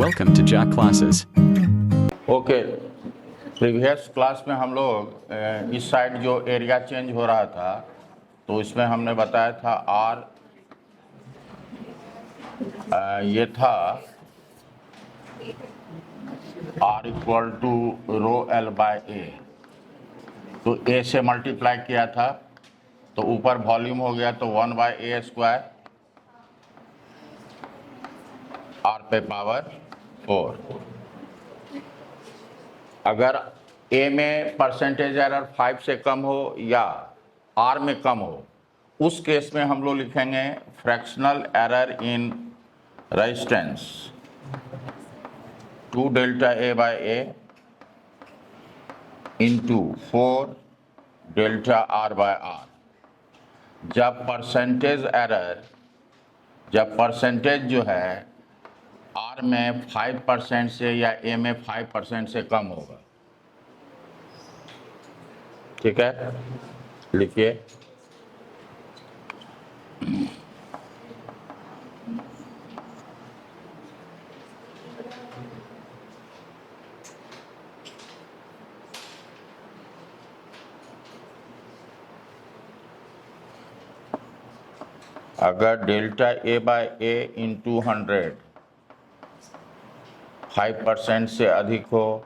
Welcome to Jack Classes. Okay, previous class में हम लोग इस साइड जो एरिया चेंज हो रहा था तो इसमें हमने बताया था आर ये था R equal to rho L by A. तो ए से मल्टीप्लाई किया था तो ऊपर वॉल्यूम हो गया तो 1 बाय ए स्क्वायर आर पे पावर 4। अगर ए में परसेंटेज एरर 5 से कम हो या आर में कम हो उस केस में हम लोग लिखेंगे fractional error in resistance 2 delta A by A into 4 delta R by R. जब परसेंटेज जो है आर में 5% से या ए में 5% से कम होगा। ठीक है, लिखिए अगर delta A by A into 100 5% से अधिक हो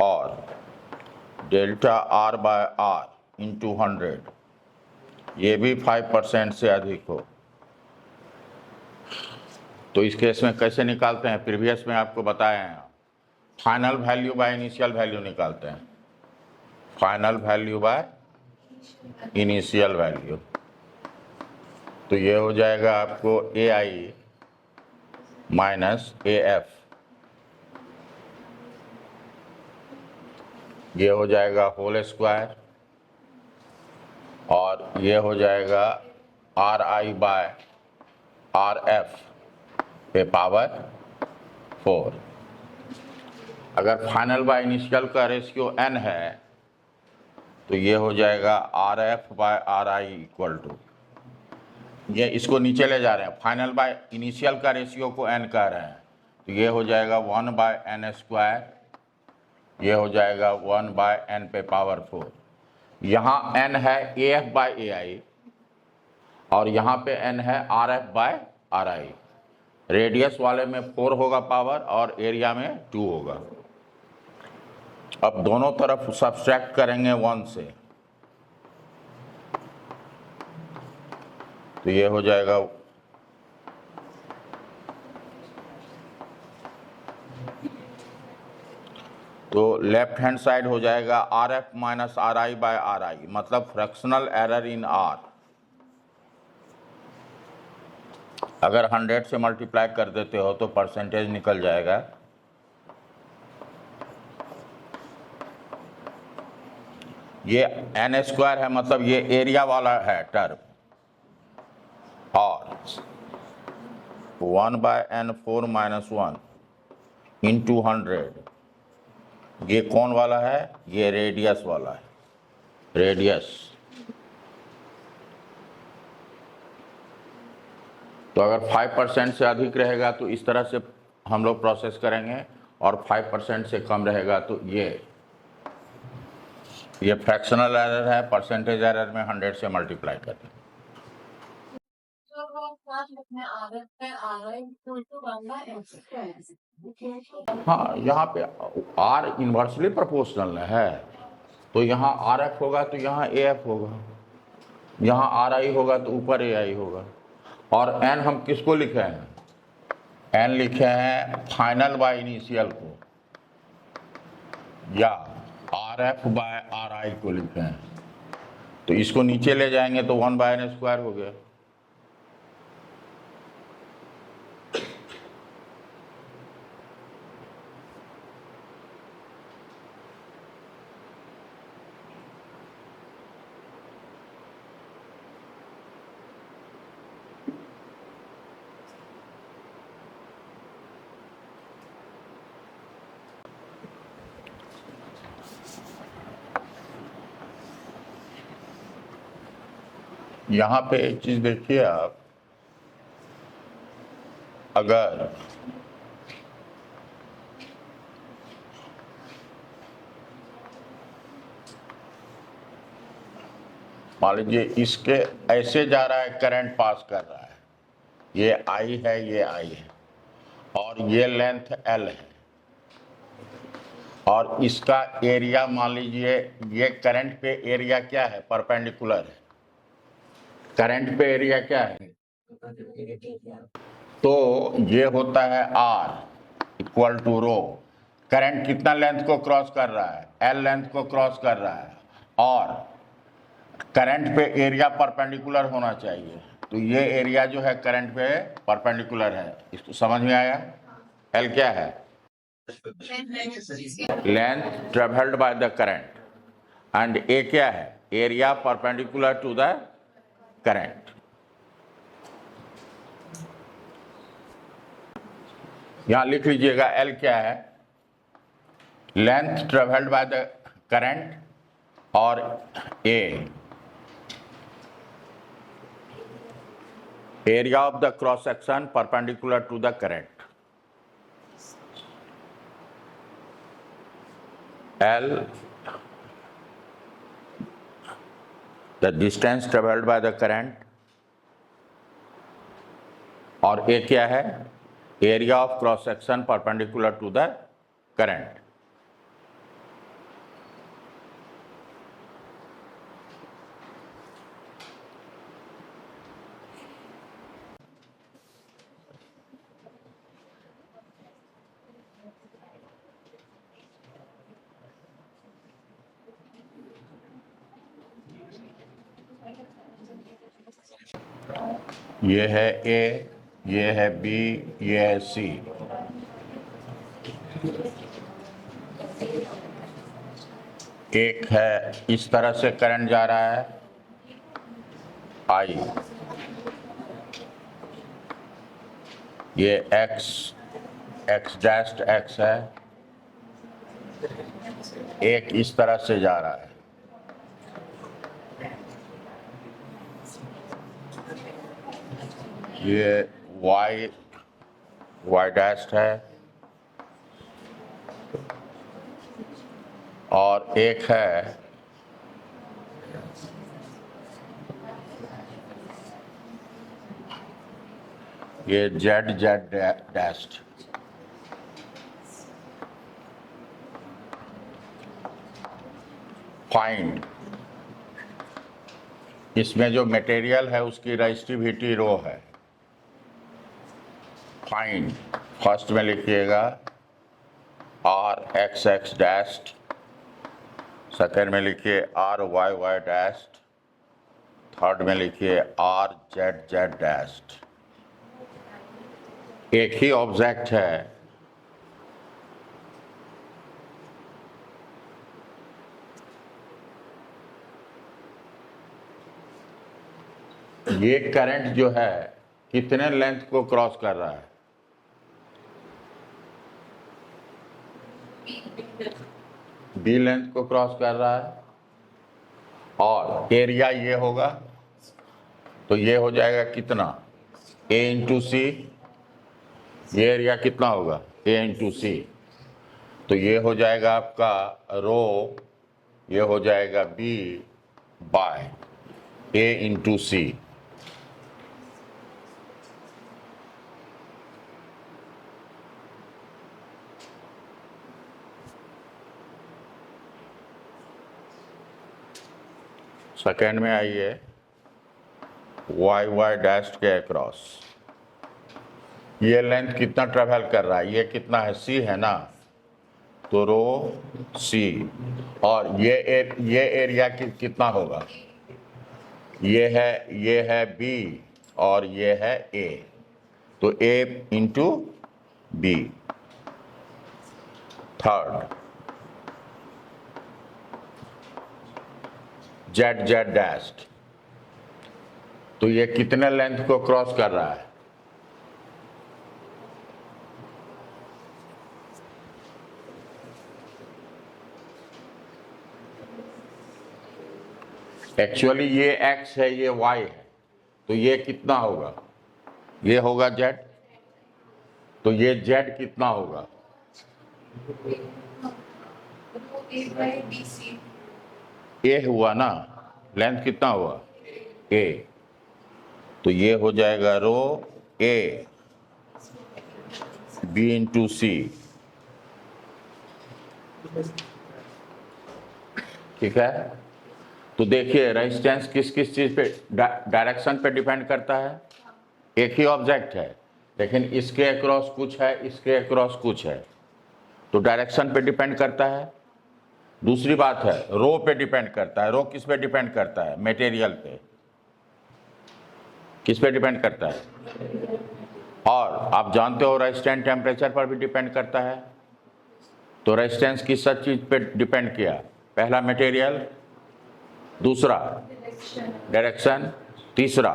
और delta R by R into 100 ये भी 5% से अधिक हो तो इस केस में कैसे निकालते हैं? प्रीवियस में आपको बताया है, final value by initial value निकालते हैं। Final value by initial value तो ये हो जाएगा आपको ए आई माइनस ए एफ, ये हो जाएगा होल स्क्वायर और ये हो जाएगा R I by R F पे पावर 4। अगर फाइनल बाय इनिशियल का रेशियो n है तो ये हो जाएगा R F by R I equal to, ये इसको नीचे ले जा रहे हैं, फाइनल बाय इनिशियल का रेशियो को n कह रहे हैं तो ये हो जाएगा 1 बाय एन स्क्वायर, ये हो जाएगा 1 बाय n पे पावर 4। यहाँ n है ए एफ बाय ए आई और यहाँ पे n है R F by R I. Radius वाले में 4 होगा पावर और एरिया में 2 होगा। अब दोनों तरफ सब्ट्रैक्ट करेंगे 1 से तो ये हो जाएगा तो लेफ्ट हैंड साइड हो जाएगा R F minus R I by R I, मतलब फ्रैक्शनल एरर इन आर। अगर 100 से मल्टीप्लाई कर देते हो तो परसेंटेज निकल जाएगा। ये एन स्क्वायर है, मतलब ये एरिया वाला है टर्म, और 1 बाय एन 4 माइनस 1 इंटू 100 ये कौन वाला है? ये रेडियस वाला है, रेडियस। तो अगर 5% से अधिक रहेगा तो इस तरह से हम लोग प्रोसेस करेंगे और 5% से कम रहेगा तो ये फ्रैक्शनल एरर है, परसेंटेज एरर में 100 से मल्टीप्लाई करते हैं। हाँ, यहाँ पे R इन्वर्सली प्रोपोर्शनल है तो यहाँ आर एफ होगा तो यहाँ ए एफ होगा, यहाँ आर आई होगा तो ऊपर ए आई होगा। और n हम किसको लिखे हैं? n लिखे हैं फाइनल बाय इनिशियल को या R F by R I को लिखे हैं तो इसको नीचे ले जाएंगे तो 1 बाय एन स्क्वायर हो गया। यहाँ पे एक चीज देखिए आप, अगर मान लीजिए इसके ऐसे जा रहा है, करंट पास कर रहा है, ये आई है, ये आई है, और ये लेंथ एल है, और इसका एरिया मान लीजिए, ये करंट पे एरिया क्या है, परपेंडिकुलर है। करंट पे एरिया क्या है, तो ये होता है R equal to rho. Current कितना लेंथ को क्रॉस कर रहा है, एल लेंथ को क्रॉस कर रहा है, और करंट पे एरिया परपेंडिकुलर होना चाहिए, तो ये एरिया जो है करंट पे परपेंडिकुलर है। इसको समझ में आया? एल क्या है, length travelled by the current, and A क्या है, area perpendicular to the current. यहां लिख लीजिएगा एल क्या है, length travelled by the current, और A area of the cross section perpendicular to the current. L, the distance traveled by the current, और A क्या है, area of cross section perpendicular to the current. ये है A, ये है B, ये है C। एक है इस तरह से करंट जा रहा है I, ये X डैश्ड X है, एक इस तरह से जा रहा है, ये Y डैश्ड है, और एक है ये Z डैश्ड। फाइंड, इसमें जो मटेरियल है उसकी रेजिस्टिविटी रो है। फाइंड, फर्स्ट में लिखिएगा RX डैश्ड, सेकेंड में लिखिए RY डैश्ड, थर्ड में लिखिए RZ डैश्ड। एक ही ऑब्जेक्ट है, ये करंट जो है कितने लेंथ को क्रॉस कर रहा है, B लेंथ को क्रॉस कर रहा है, और एरिया ये होगा, तो ये हो जाएगा कितना, A इंटू सी। ये एरिया कितना होगा, A इंटू सी, तो ये हो जाएगा आपका रो, ये हो जाएगा B by A into C. Second में आइए, Y डैश के अक्रॉस ये लेंथ कितना ट्रेवल कर रहा है, ये कितना है, C है ना, तो रो C, और ये एरिया कितना होगा, ये है B और ये है A, तो A into B। Third Z dashed, तो ये कितने लेंथ को क्रॉस कर रहा है, एक्चुअली ये X है, ये Y है, तो ये कितना होगा, ये होगा Z, तो ये Z कितना होगा, A हुआ ना, लेंथ कितना हुआ ए, तो ये हो जाएगा रो ए बी इंटू सी, ठीक है। तो देखिए रेजिस्टेंस किस किस चीज पे, डायरेक्शन पे डिपेंड करता है। एक ही ऑब्जेक्ट है लेकिन इसके अक्रॉस कुछ है, इसके अक्रॉस कुछ है, तो डायरेक्शन पे डिपेंड करता है। दूसरी बात है रो पे डिपेंड करता है। रो किस पे डिपेंड करता है? मटेरियल पे। किस पे डिपेंड करता है? और आप जानते हो रेजिस्टेंस टेम्परेचर पर भी डिपेंड करता है। तो रेजिस्टेंस किस सब चीज पे डिपेंड किया? पहला मटेरियल, दूसरा डायरेक्शन, तीसरा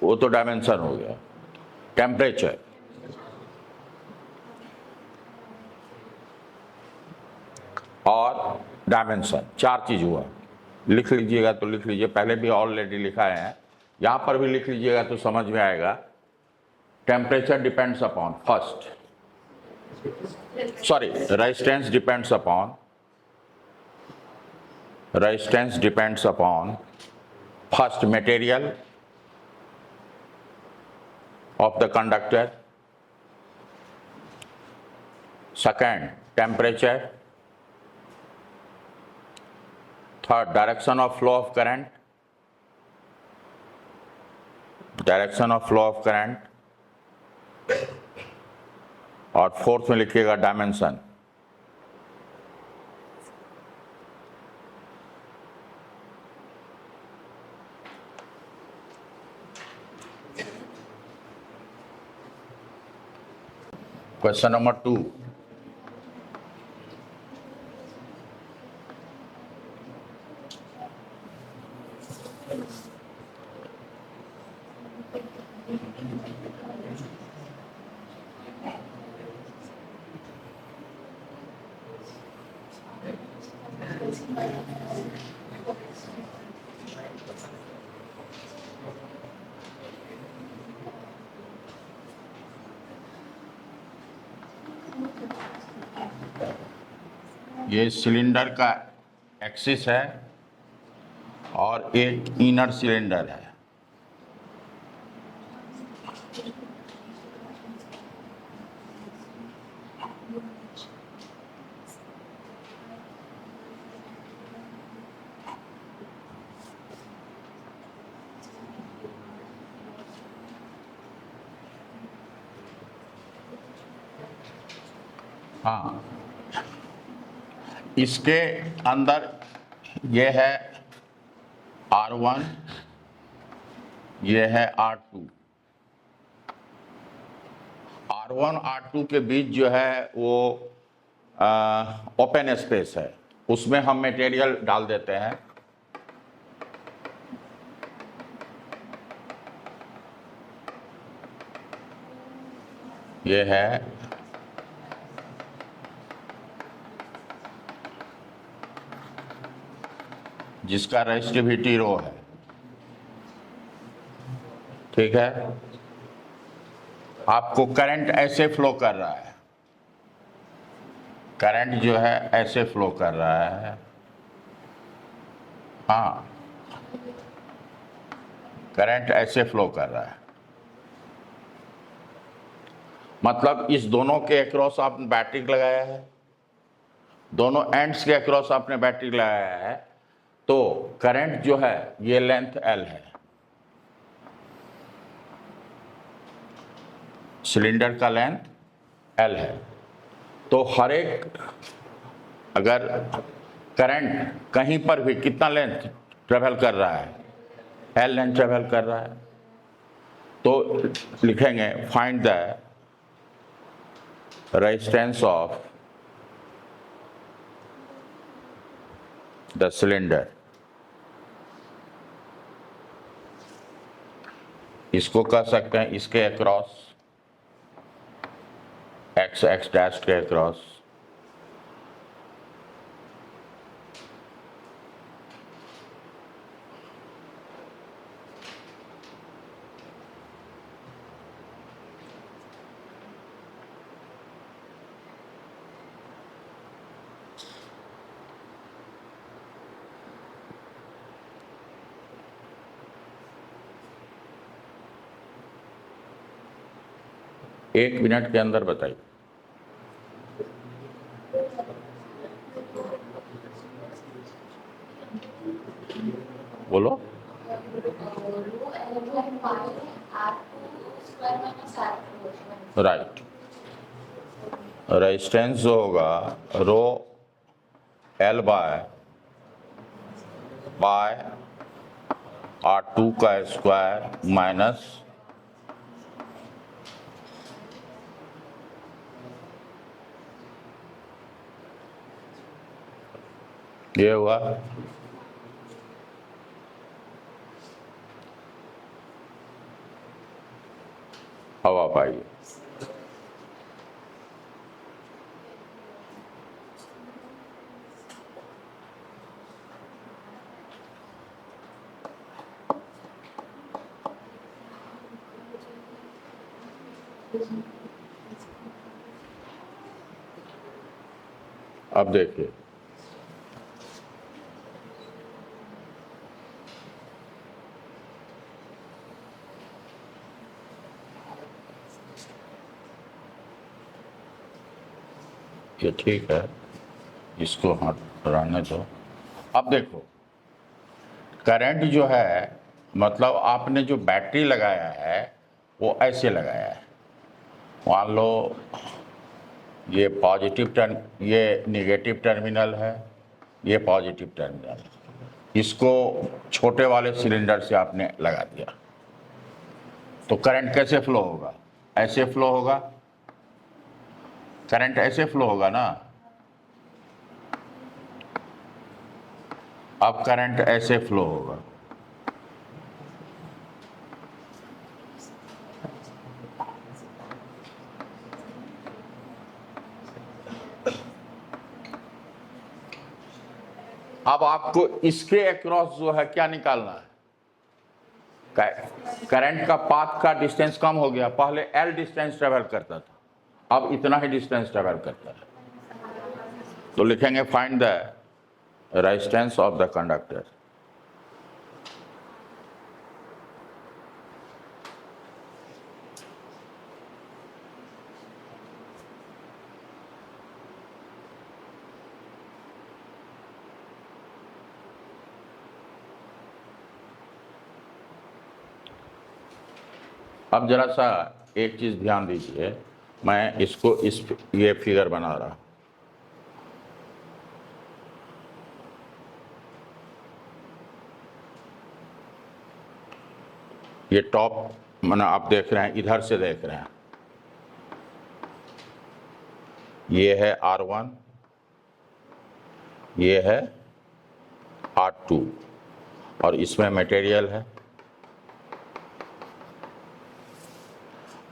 वो तो डायमेंशन हो गया, टेम्परेचर। और डायमेंशन, चार चीज हुआ। लिख लीजिएगा तो लिख लीजिए, पहले भी ऑलरेडी लिखा है, यहां पर भी लिख लीजिएगा तो समझ में आएगा। Temperature depends upon first, sorry, resistance depends upon first material of the conductor, second temperature, third direction of flow of current, और फोर्थ में लिखिएगा डायमेंशन। क्वेश्चन नंबर 2, ये सिलेंडर का एक्सिस है और एक इनर सिलेंडर है। हाँ, इसके अंदर ये है R1, ये है R2। R1 R2 के बीच जो है वो ओपन स्पेस है, उसमें हम मटेरियल डाल देते हैं। ये है जिसका रेजिस्टिविटी रो है, ठीक है। आपको करंट ऐसे फ्लो कर रहा है, करंट जो है ऐसे फ्लो कर रहा है, हाँ, करंट ऐसे फ्लो कर रहा है। मतलब इस दोनों के अक्रॉस आपने बैटरी लगाया है, दोनों एंड्स के अक्रॉस आपने बैटरी लगाया है, तो करंट जो है ये लेंथ L है, सिलेंडर का लेंथ L है। तो हर एक, अगर करंट कहीं पर भी कितना लेंथ ट्रेवल कर रहा है, L लेंथ ट्रेवल कर रहा है, तो लिखेंगे find the resistance of the cylinder. इसको कह सकते हैं इसके अक्रॉस, x डैश के अक्रॉस, 1 मिनट के अंदर बताइए। बोलो। राइट, रेजिस्टेंस जो होगा रो L बाय R2 का स्क्वायर माइनस ये हुआ हवा पाइए। अब देखिए, ये ठीक है, इसको हटाने दो। अब देखो, करंट जो है, मतलब आपने जो बैटरी लगाया है वो ऐसे लगाया है। मान लो ये पॉजिटिव ये नेगेटिव टर्मिनल है, ये पॉजिटिव टर्मिनल है। इसको छोटे वाले सिलेंडर से आपने लगा दिया, तो करंट कैसे फ्लो होगा? ऐसे फ्लो होगा, करंट ऐसे फ्लो होगा ना। अब करंट ऐसे फ्लो होगा, अब आपको इसके अक्रॉस जो है क्या निकालना है? करंट का पाथ का डिस्टेंस कम हो गया, पहले L डिस्टेंस ट्रेवल करता था, अब इतना ही डिस्टेंस ट्रेवल करता है। तो लिखेंगे find the resistance of the conductor. अब जरा सा एक चीज ध्यान दीजिए, मैं इसको ये फिगर बना रहा हूं। ये टॉप माना आप देख रहे हैं, इधर से देख रहे हैं, ये है R1, ये है R2 और इसमें मटेरियल है,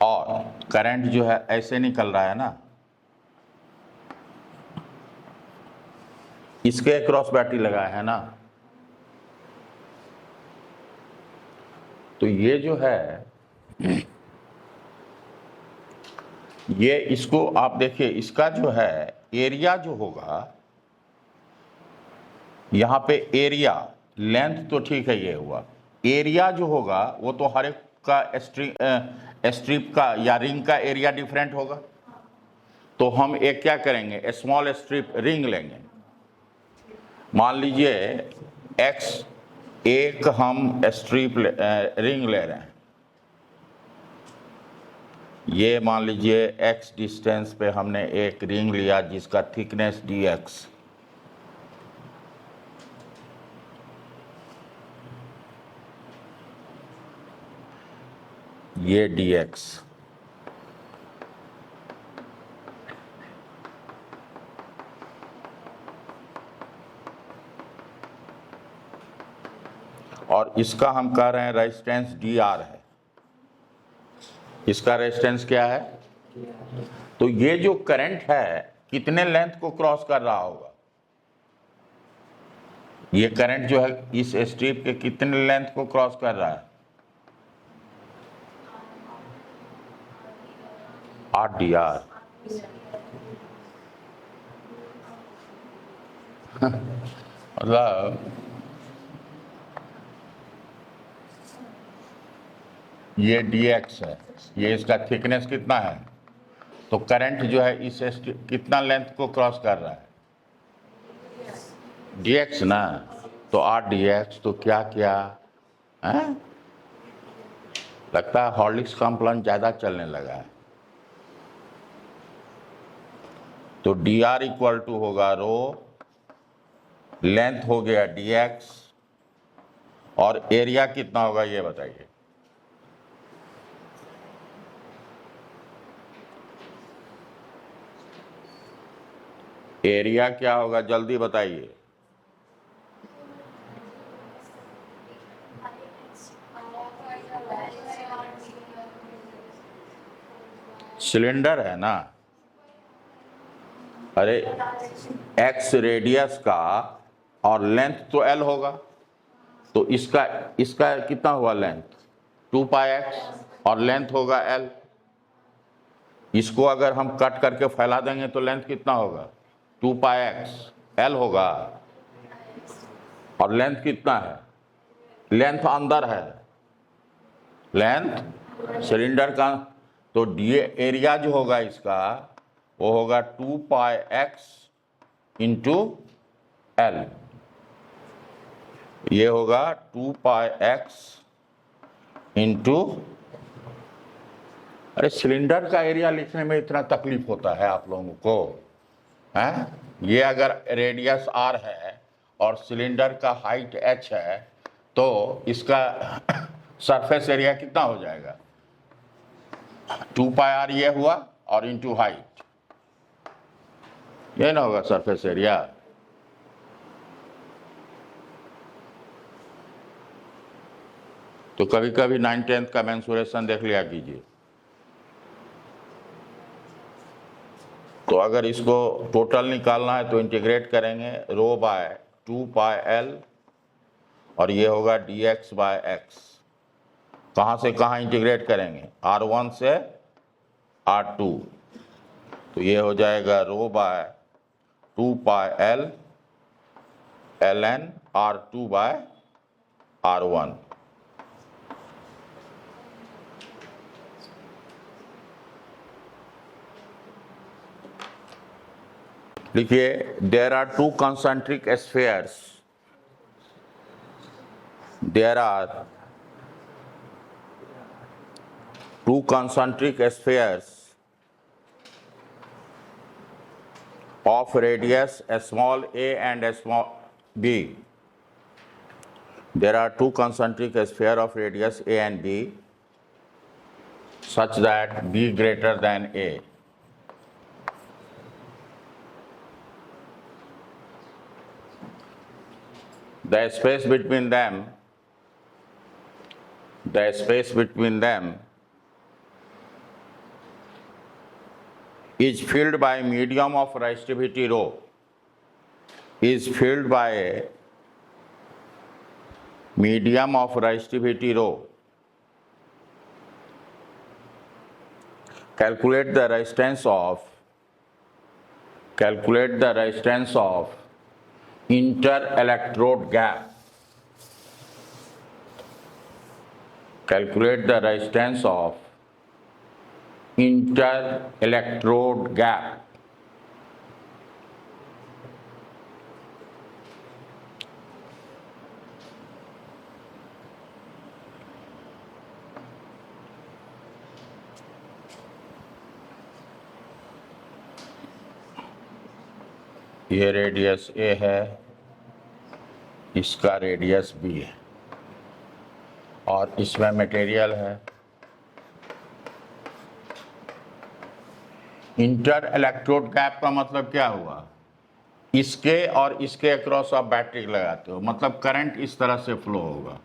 और करंट जो है ऐसे निकल रहा है ना, इसके क्रॉस बैटरी लगाया है ना। तो ये जो है, ये इसको आप देखिए, इसका जो है एरिया जो होगा, यहां पे एरिया, लेंथ तो ठीक है ये हुआ, एरिया जो होगा वो तो हर एक का स्ट्रिप का या रिंग का एरिया डिफरेंट होगा। तो हम एक क्या करेंगे, स्मॉल स्ट्रिप रिंग लेंगे। मान लीजिए x एक हम स्ट्रिप रिंग ले रहे हैं, ये मान लीजिए x डिस्टेंस पे हमने एक रिंग लिया जिसका थिकनेस dx, ये dx, और इसका हम कह रहे हैं रेजिस्टेंस dr है। इसका रेजिस्टेंस क्या है? तो ये जो करंट है कितने लेंथ को क्रॉस कर रहा होगा? ये करंट जो है इस स्ट्रिप के कितने लेंथ को क्रॉस कर रहा है? RDR। मतलब ये dx है, ये इसका थिकनेस कितना है? तो करंट जो है इस कितना लेंथ को क्रॉस कर रहा है, dx ना, तो r dx, तो क्या क्या है, लगता है हॉर्लिक्स का प्लान ज्यादा चलने लगा है। तो dr इक्वल टू होगा रो, लेंथ हो गया dx, और एरिया कितना होगा ये बताइए। एरिया क्या होगा जल्दी बताइए। सिलेंडर है ना, अरे x रेडियस का और लेंथ तो l होगा, तो इसका कितना हुआ लेंथ 2πx और लेंथ होगा l। इसको अगर हम कट करके फैला देंगे तो लेंथ कितना होगा 2πx, l होगा, और लेंथ कितना है, लेंथ अंदर है, लेंथ सिलेंडर का, तो डी एरिया जो होगा इसका वो होगा 2πx इंटू l, ये होगा 2πx इंटू, अरे सिलेंडर का एरिया लिखने में इतना तकलीफ होता है आप लोगों को, हैं? ये अगर रेडियस r है और सिलेंडर का हाइट h है तो इसका सरफेस एरिया कितना हो जाएगा 2πr ये हुआ और इंटू हाइट, ये ना होगा सरफेस एरिया। तो कभी कभी 9/10 का मेंसुरेशन देख लिया कीजिए। तो अगर इसको टोटल निकालना है तो इंटीग्रेट करेंगे रो बाय 2πl और ये होगा dx बाय x। कहाँ से कहाँ इंटीग्रेट करेंगे, r1 से r2, तो ये हो जाएगा रो bye 2πl ln r2 by r1। लिखिए, there are two concentric spheres, there are two concentric spheres of radius small a and small b. There are two concentric spheres of radius a and b such that b greater than a. The space between them is filled by medium of resistivity rho, is filled by medium of resistivity rho. Calculate the resistance of inter-electrode gap. Calculate the resistance of inter-electrode gap. ये radius A है, इसका radius B है, और इसमें material है। Inter electrode gap का मतलब क्या हुआ, इसके और इसके अक्रॉस आप बैटरी लगाते हो, मतलब करंट इस तरह से फ्लो होगा।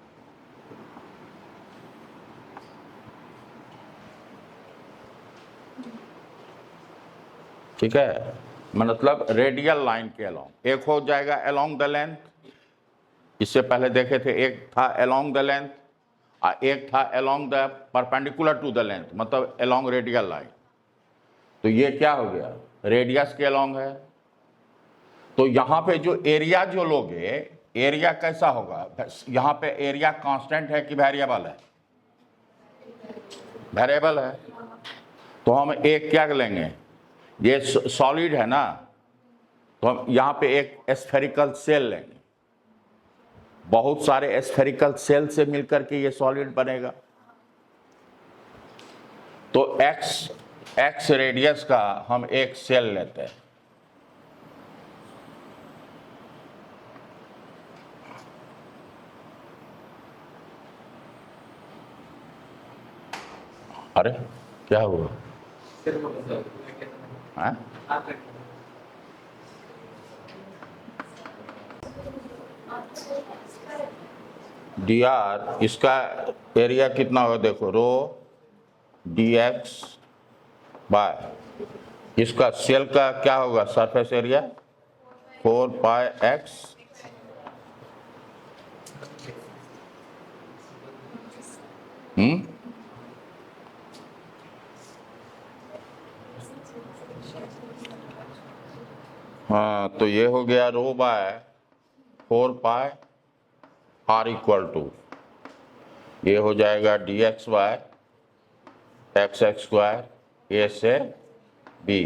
ठीक है, मतलब रेडियल लाइन के अलोंग, एक हो जाएगा अलोंग द लेंथ, इससे पहले देखे थे एक था अलोंग द लेंथ और एक था along the perpendicular to the length, मतलब अलोंग रेडियल लाइन। तो ये क्या हो गया, रेडियस के अलोंग है। तो यहां पे जो एरिया जो लोगे, एरिया कैसा होगा, यहां पे एरिया कांस्टेंट है कि वेरिएबल है, वेरिएबल है। तो हम एक क्या लेंगे, ये सॉलिड है ना, तो हम यहाँ पे एक स्फेरिकल सेल लेंगे। बहुत सारे स्फेरिकल सेल से मिलकर के ये सॉलिड बनेगा। तो एक्स रेडियस का हम एक सेल लेते हैं। अरे क्या हुआ? हाँ? डी आर, इसका एरिया कितना होगा देखो, रो डी एक्स बाय, इसका सेल का क्या होगा सरफेस एरिया 4 पाई एक्स हाँ, तो ये हो गया rho by 4 pi R equal to, ये हो जाएगा D X by X square A से B,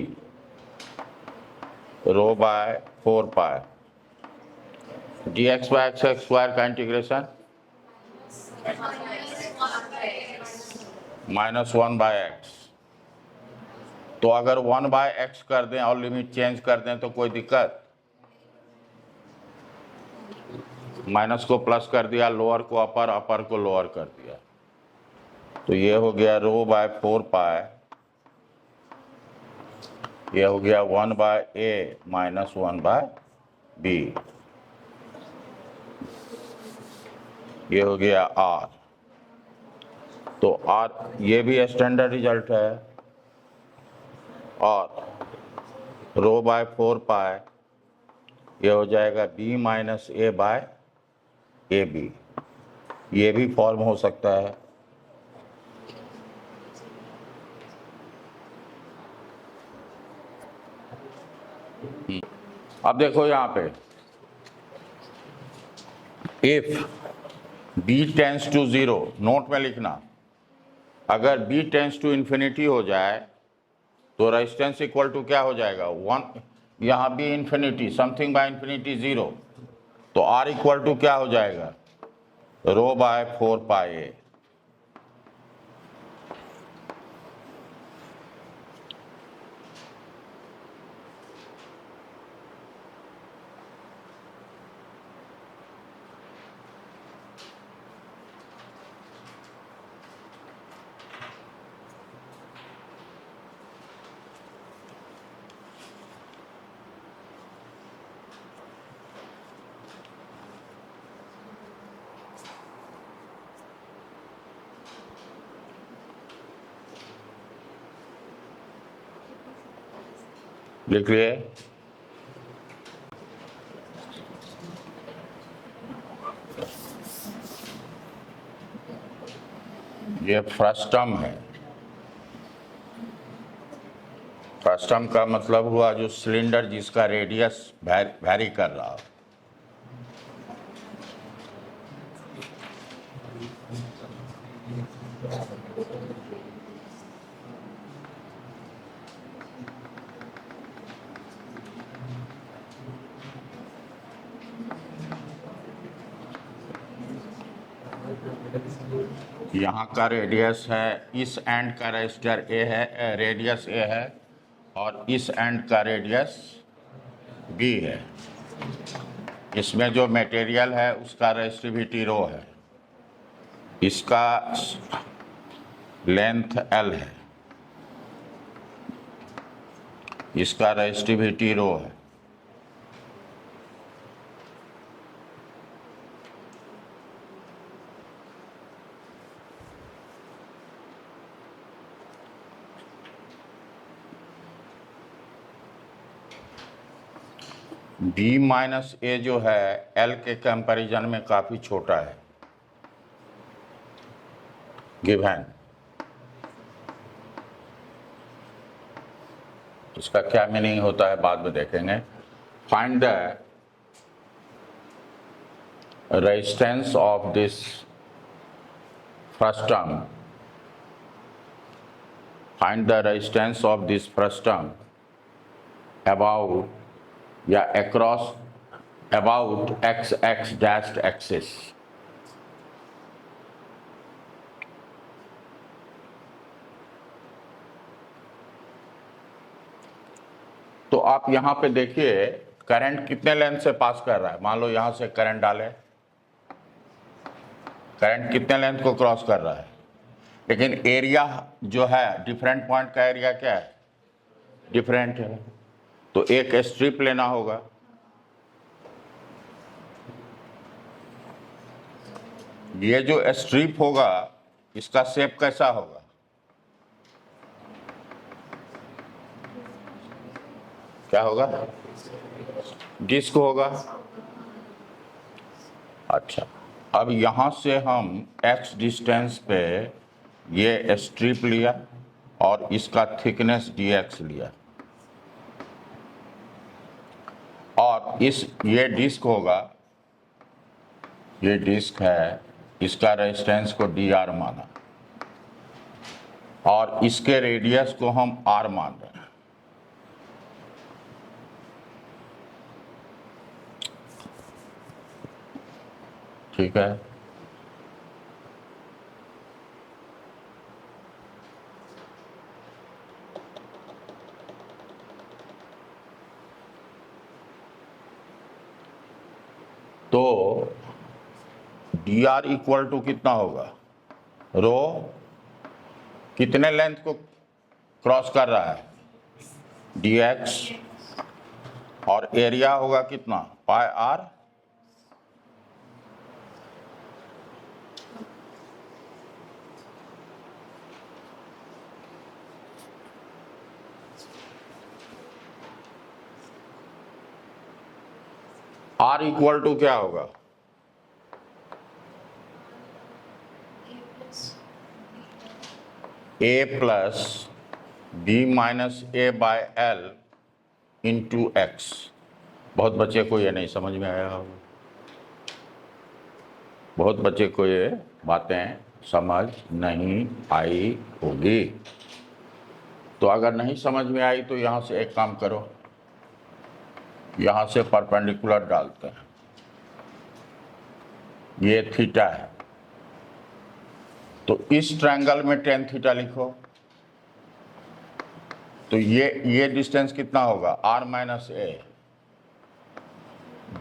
rho by 4 pi D X by X square का इंटीग्रेशन -1 बाय एक्स। तो अगर 1 बाय एक्स कर दें और लिमिट चेंज कर दें तो कोई दिक्कत? माइनस को प्लस कर दिया, लोअर को अपर, अपर को लोअर कर दिया, तो ये हो गया रो बाय 4 पाई, ये हो गया 1 by A minus 1 by B, ये हो गया आर। तो आर ये भी स्टैंडर्ड रिजल्ट है। और रो बाय 4 पाई ये हो जाएगा B minus A by A B, ये भी फॉर्म हो सकता है। अब देखो यहाँ पे, if b tends to 0, note में लिखना, अगर b टेंस टू इन्फिनिटी हो जाए तो रेजिस्टेंस इक्वल टू क्या हो जाएगा 1, यहाँ b infinity, something by infinity 0, तो r इक्वल टू क्या हो जाएगा रो बाय 4 पाई ए। लिख लिए? ये फर्स्ट टर्म है। फर्स्ट टर्म का मतलब हुआ जो सिलेंडर जिसका रेडियस वैरी कर रहा हो। यहाँ का रेडियस है, इस एंड का रेजिस्टर ए है, रेडियस ए है, और इस एंड का रेडियस बी है। इसमें जो मटेरियल है उसका रेजिस्टिविटी रो है, इसका लेंथ एल है, इसका रेजिस्टिविटी रो है। बी माइनस ए जो है एल के कंपैरिजन में काफ़ी छोटा है, गिवन। इसका क्या मीनिंग होता है बाद में देखेंगे। Find the resistance of this first term find the resistance of this frustum about या across about X X dashed axis. तो आप यहां पे देखिए करंट कितने लेंथ से पास कर रहा है। मान लो यहां से करंट डाले, करंट कितने लेंथ को क्रॉस कर रहा है, लेकिन एरिया जो है डिफरेंट पॉइंट का एरिया क्या है, डिफरेंट है। तो एक स्ट्रिप लेना होगा, ये जो स्ट्रिप होगा इसका शेप कैसा होगा, क्या होगा, डिस्क होगा। अच्छा, अब यहां से हम x डिस्टेंस पे ये स्ट्रिप लिया और इसका थिकनेस dx लिया, और ये डिस्क होगा, ये डिस्क है, इसका रेजिस्टेंस को dr माना और इसके रेडियस को हम r मान रहे हैं। ठीक है, तो dr इक्वल टू कितना होगा, रो कितने लेंथ को क्रॉस कर रहा है, dx, और एरिया होगा कितना, pi r। r equal to क्या होगा, a plus B minus A by L into X. बहुत बच्चे को ये नहीं समझ में आया होगा, बहुत बच्चे को ये बातें समझ नहीं आई होगी। तो अगर नहीं समझ में आई तो यहाँ से एक काम करो, यहाँ से परपेंडिकुलर डालते हैं, ये थीटा है, तो इस ट्रायंगल में टेन थीटा लिखो। तो ये डिस्टेंस कितना होगा, r minus A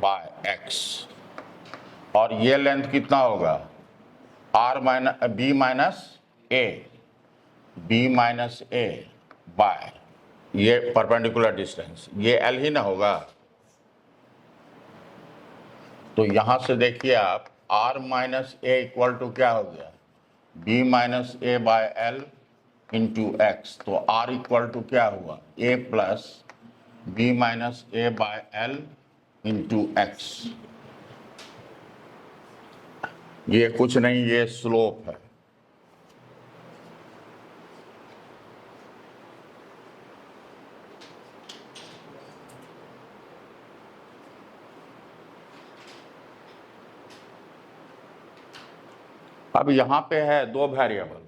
by X, और ये लेंथ कितना होगा, बी माइनस ए बाय ये परपेंडिकुलर डिस्टेंस, ये l ही ना होगा। तो यहां से देखिए आप r minus A equal to क्या हो गया, b minus A by L into X. तो r इक्वल टू क्या हुआ, a plus B minus A by L into X. ये कुछ नहीं, ये स्लोप है। अब यहां पे है दो वेरिएबल,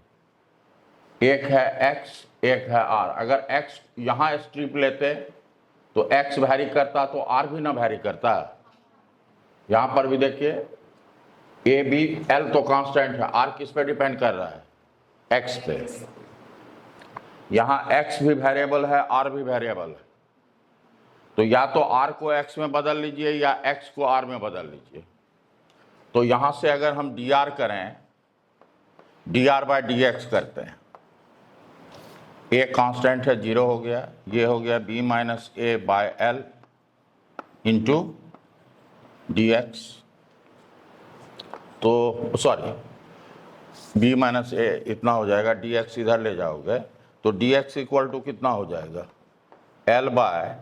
एक है x, एक है r। अगर x यहां स्ट्रिप लेते तो x वैरी करता तो r भी ना वैरी करता। यहां पर भी देखिए a b l तो कांस्टेंट है, r किस पे डिपेंड कर रहा है, x पे। यहां x भी वेरिएबल है, r भी वेरिएबल है, तो या तो r को x में बदल लीजिए या x को r में बदल लीजिए। तो यहां से अगर हम dr करें, dr बाय dx करते हैं, a कांस्टेंट है, 0 हो गया, ये हो गया b minus A by L into dx। तो सॉरी, b माइनस ए इतना हो जाएगा, dx इधर ले जाओगे तो dx इक्वल टू कितना हो जाएगा, l by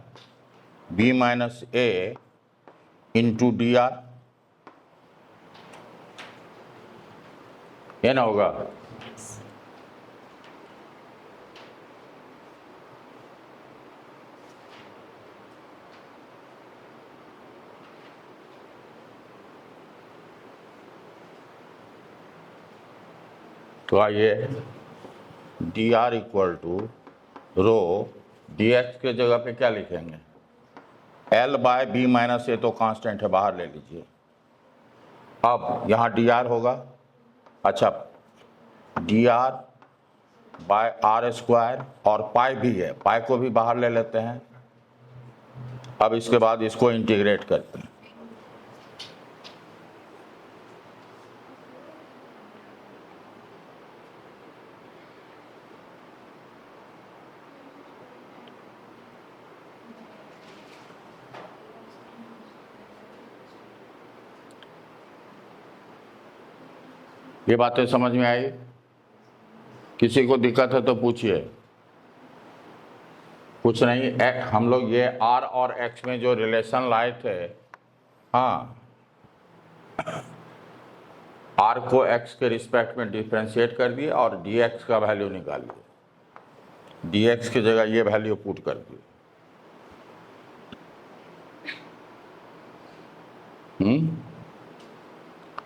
B minus A into dr, ये ना होगा। तो आइए D R equal to rho D X के जगह पे क्या लिखेंगे, L by B minus A, तो कांस्टेंट है, बाहर ले लीजिए। अब यहाँ डी आर होगा, अच्छा D R by R square, और पाई भी है, पाई को भी बाहर ले लेते हैं। अब इसके बाद इसको इंटीग्रेट करते हैं। ये बातें समझ में आई? किसी को दिक्कत है तो पूछिए। कुछ नहीं, हम लोग ये आर और एक्स में जो रिलेशन लाए थे, हाँ, आर को एक्स के रिस्पेक्ट में डिफ्रेंशिएट कर दिए और डी एक्स का वैल्यू निकाल दिए, डी एक्स की जगह ये वैल्यू पुट कर दिए।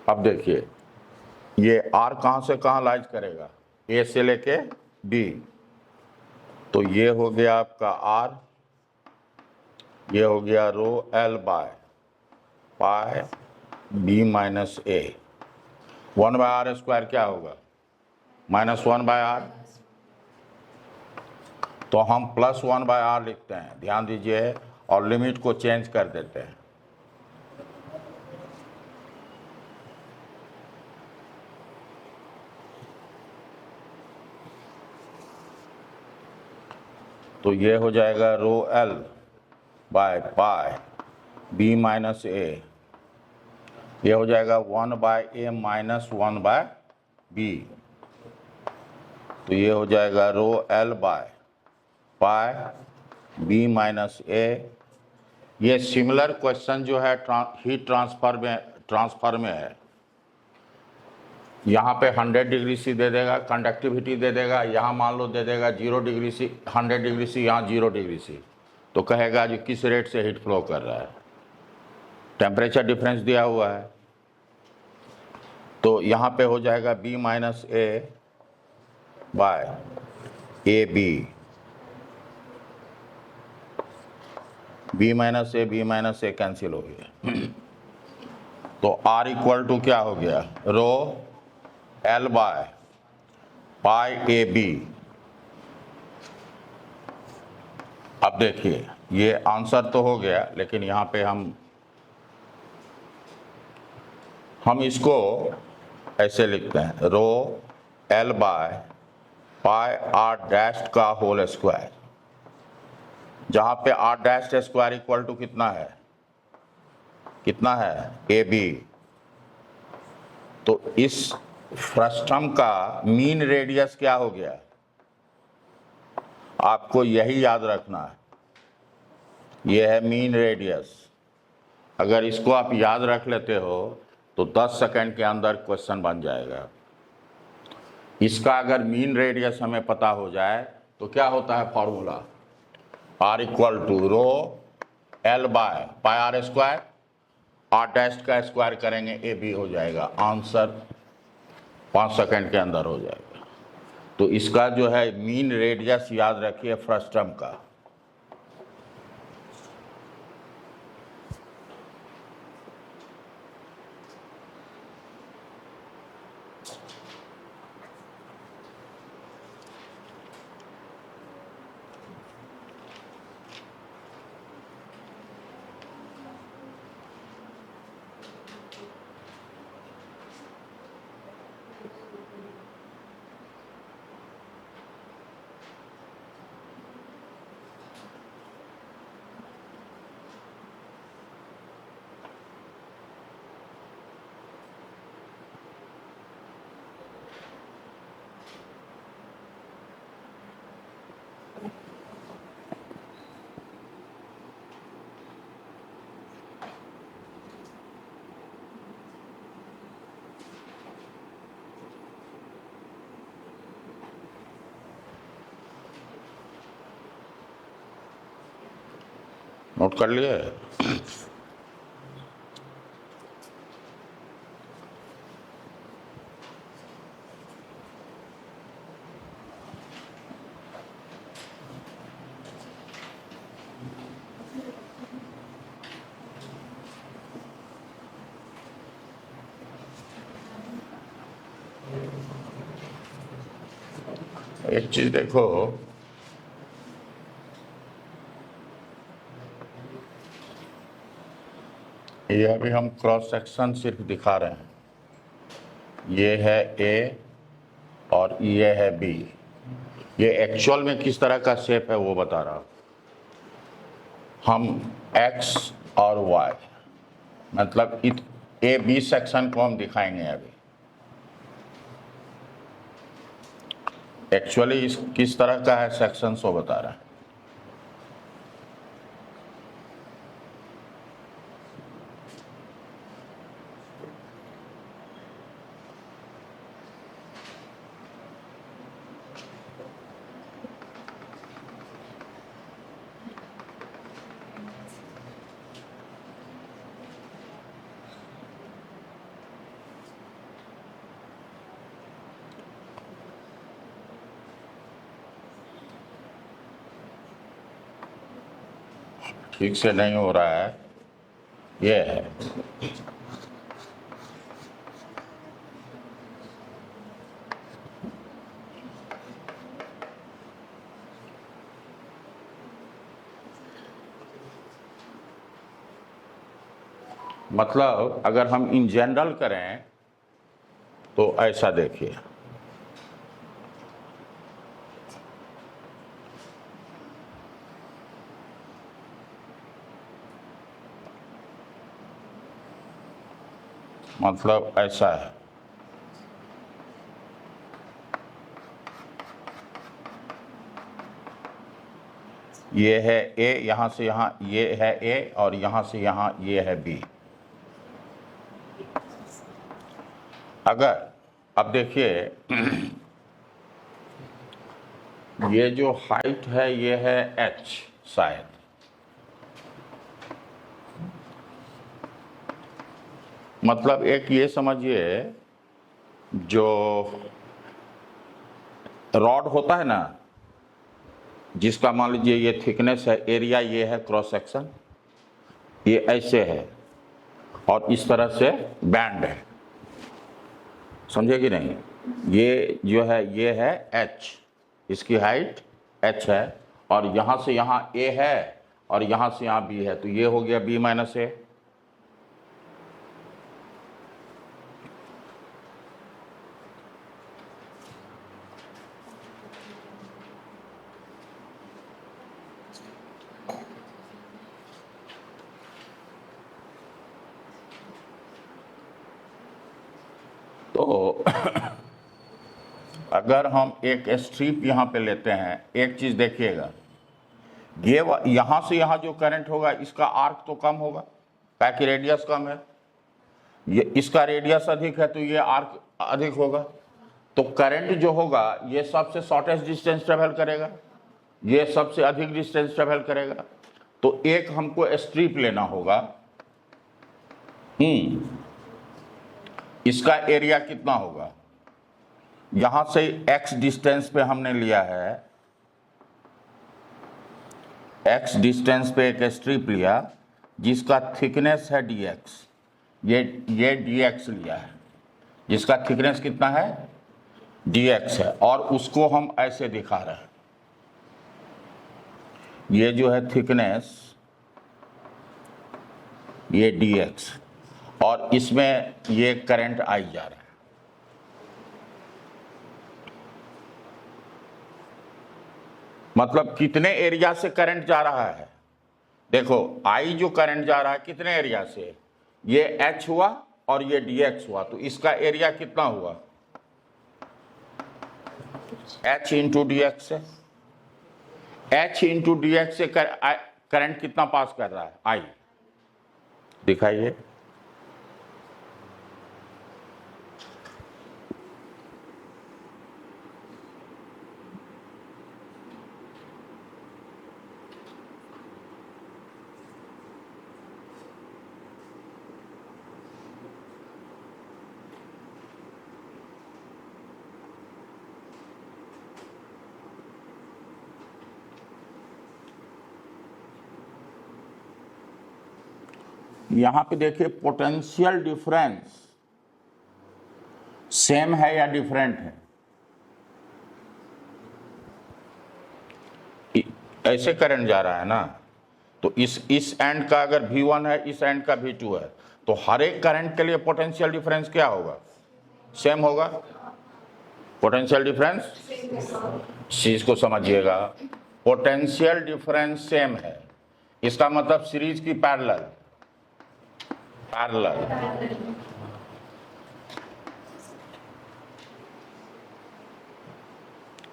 अब देखिए ये आर कहाँ से कहाँ लाइज करेगा, ए से लेके बी, तो ये हो गया आपका आर, ये हो गया rho L by pi B minus A, 1 by R square क्या होगा, -1 बाय आर, तो हम +1 बाय आर लिखते हैं, ध्यान दीजिए, और लिमिट को चेंज कर देते हैं। तो ये हो जाएगा rho L by pi B minus A, ये हो जाएगा 1 by A minus 1 by B, तो ये हो जाएगा rho L by pi B minus A. ये सिमिलर क्वेश्चन जो है हीट ट्रांसफर में है, यहाँ पे 100 डिग्री सी दे देगा, कंडक्टिविटी दे देगा, यहाँ मान लो दे देगा 0 डिग्री सी, 100 डिग्री सी, यहाँ 0 डिग्री सी, तो कहेगा जी किस रेट से हीट फ्लो कर रहा है, टेम्परेचर डिफरेंस दिया हुआ है, तो यहाँ पे हो जाएगा B minus A by A B, B minus A cancel हो गया, तो आर इक्वल टू क्या हो गया, rho L by pi A B. अब देखिए ये आंसर तो हो गया, लेकिन यहाँ पे हम इसको ऐसे लिखते हैं, rho L by pi R dash का होल स्क्वायर, जहाँ पे R dash square equal to कितना है, ए बी। तो इस फ्रस्टम का मीन रेडियस क्या हो गया, आपको यही याद रखना है, यह है मीन रेडियस। अगर इसको आप याद रख लेते हो तो 10 सेकंड के अंदर क्वेश्चन बन जाएगा। इसका अगर मीन रेडियस हमें पता हो जाए तो क्या होता है formula, R equal to rho L by pi R square, R dash का स्क्वायर करेंगे ए बी हो जाएगा, आंसर 5 सेकंड के अंदर हो जाएगा। तो इसका जो है मीन रेडियस याद रखिए फ्रस्टम का। नोट कर लिए? एक चीज देखो, ये अभी हम क्रॉस सेक्शन सिर्फ दिखा रहे हैं। ये है ए और ये है बी। ये एक्चुअल में किस तरह का शेप है वो बता रहा हूं। हम एक्स और वाई मतलब ए बी सेक्शन को हम दिखाएंगे अभी। एक्चुअली इस किस तरह का है सेक्शन वो बता रहा है। ठीक से नहीं हो रहा है, ये है। मतलब अगर हम इन जनरल करें तो ऐसा देखिए, मतलब ऐसा है। ये है ए, यहां से यहां ये है ए और यहां से यहां ये है बी। अगर अब देखिए ये जो हाइट है ये है एच शायद, मतलब एक ये समझिए जो रॉड होता है ना, जिसका मान लीजिए ये थिकनेस है, एरिया ये है, क्रॉस सेक्शन ये ऐसे है और इस तरह से बैंड है, समझे कि नहीं। ये जो है ये है एच, इसकी हाइट एच है और यहां से यहां ए है और यहां से यहां बी है, तो ये हो गया बी माइनस ए। तो अगर हम एक स्ट्रिप यहां पे लेते हैं, एक चीज देखिएगा, ये यहां से यहां जो करंट होगा इसका आर्क तो कम होगा, ताकि रेडियस कम है। ये इसका रेडियस अधिक है तो ये आर्क अधिक होगा, तो करंट जो होगा ये सबसे शॉर्टेस्ट डिस्टेंस ट्रेवल करेगा, ये सबसे अधिक डिस्टेंस ट्रेवल करेगा। तो एक हमको स्ट्रिप लेना होगा, इसका एरिया कितना होगा, यहां से x डिस्टेंस पे हमने लिया है, x डिस्टेंस पे एक स्ट्रिप लिया जिसका थिकनेस है dx, ये dx लिया है जिसका थिकनेस कितना है dx है, और उसको हम ऐसे दिखा रहे हैं। ये जो है थिकनेस ये dx और इसमें ये करंट आई जा रहा है। मतलब कितने एरिया से करंट जा रहा है, देखो आई जो करंट जा रहा है कितने एरिया से, ये h हुआ और ये dx हुआ, तो इसका एरिया कितना हुआ h इंटू dx से। h इंटू dx से करंट कितना पास कर रहा है आई, दिखाइए। यहां पे देखिए पोटेंशियल डिफरेंस सेम है या डिफरेंट है, ऐसे करंट जा रहा है ना, तो इस एंड का अगर V1 है, इस एंड का V2 है, तो हर एक करंट के लिए पोटेंशियल डिफरेंस क्या होगा? सेम होगा। पोटेंशियल डिफरेंस, चीज को समझिएगा, पोटेंशियल डिफरेंस सेम है, इसका मतलब सीरीज की पैरेलल।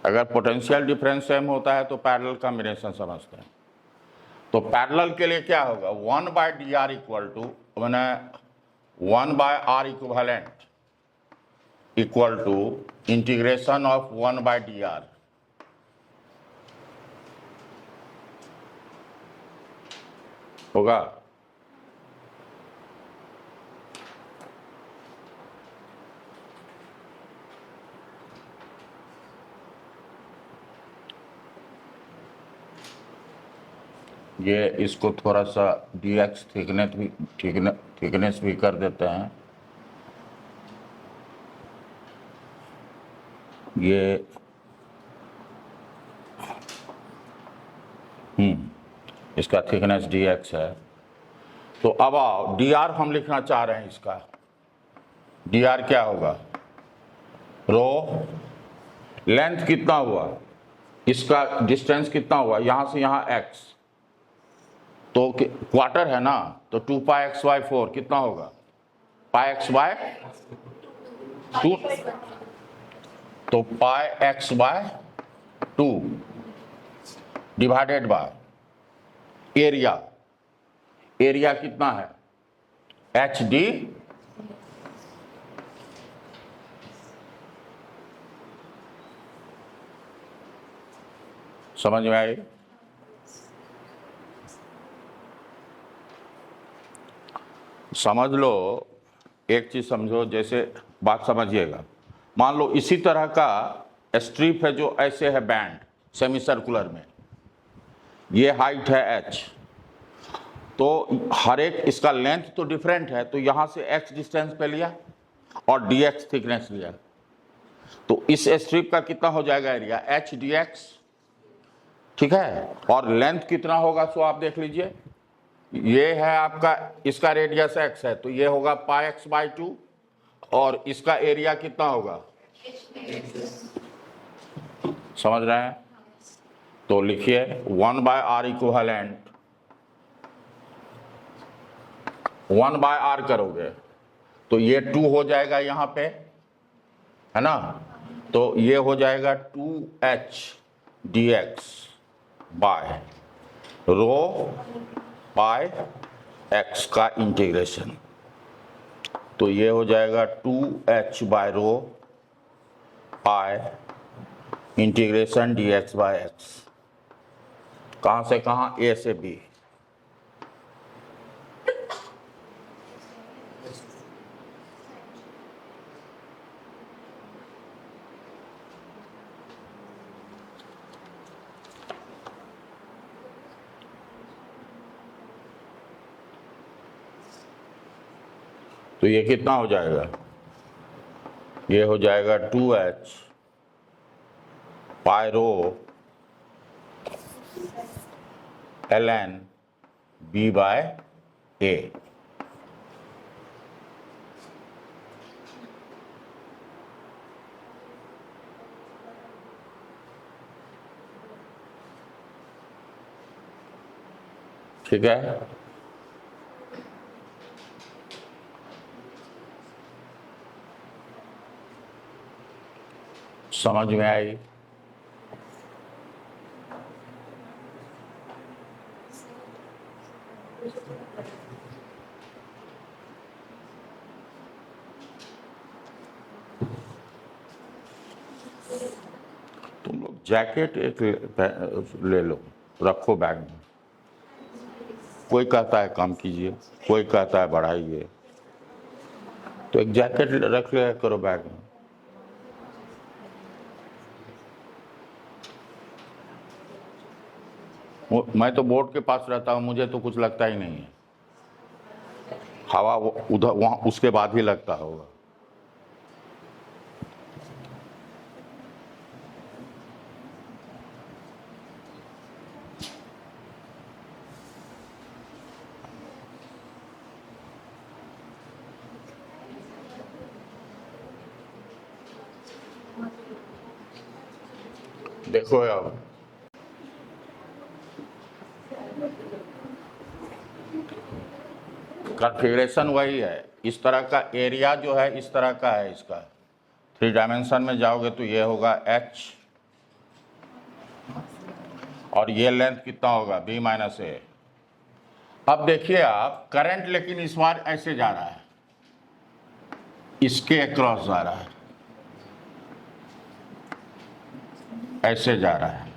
अगर पोटेंशियल डिफरेंस सेम होता है तो पैरेलल कॉम्बिनेशन समझते हैं। तो पैरेलल के लिए क्या होगा? 1/dr इक्वल टू मैंने 1/r equivalent equal to integration of 1/dr। होगा। ये इसको थोड़ा सा dx थिकनेस भी कर देते हैं। ये इसका थिकनेस dx है। तो अब आओ dr हम लिखना चाह रहे हैं। इसका dr क्या होगा? रो लेंथ कितना हुआ, इसका डिस्टेंस कितना हुआ, यहां से यहां x, तो क्वार्टर है ना, तो 2πx/4 कितना होगा? πx/2, तो πx/2 divided by area. Area कितना है? HD समझ में आई? समझ लो, एक चीज समझो, जैसे बात समझिएगा। मान लो इसी तरह का स्ट्रिप है जो ऐसे है बैंड सेमी सर्कुलर में, ये हाइट है h, तो हर एक इसका लेंथ तो डिफरेंट है, तो यहां से x डिस्टेंस पे लिया और dx थिकनेस लिया, तो इस स्ट्रिप का कितना हो जाएगा एरिया? h dx, ठीक है। और लेंथ कितना होगा सो आप देख लीजिए, ये है आपका, इसका रेडियस x है, तो ये होगा πx/2, और इसका एरिया कितना होगा? समझ रहे हैं? तो लिखिए 1/r इक्विवेलेंट, 1/r करोगे तो ये 2 हो जाएगा यहां पे, है ना, तो ये हो जाएगा 2h dx by rho by x का इंटीग्रेशन, तो ये हो जाएगा 2h by rho by integration dx by x। कहां से कहां? A से B। तो ये कितना हो जाएगा? ये हो जाएगा 2h pi rho ln b by a। ठीक है। समझ में आई? तुम लोग जैकेट एक ले लो, रखो बैग में। कोई कहता है कम कीजिए, कोई कहता है बढ़ाइए, तो एक जैकेट रख लिया करो बैग में। मैं तो बोर्ड के पास रहता हूँ, मुझे तो कुछ लगता ही नहीं है, हवा उधर वहां उसके बाद ही लगता होगा। देखो अब कॉन्फ़िगरेशन वही है, इस तरह का एरिया जो है इस तरह का है, इसका 3 डायमेंशन में जाओगे तो ये होगा h और ये लेंथ कितना होगा b माइनस ए। अब देखिए आप करंट लेकिन इस बार ऐसे जा रहा है, इसके अक्रॉस जा रहा है, ऐसे जा रहा है।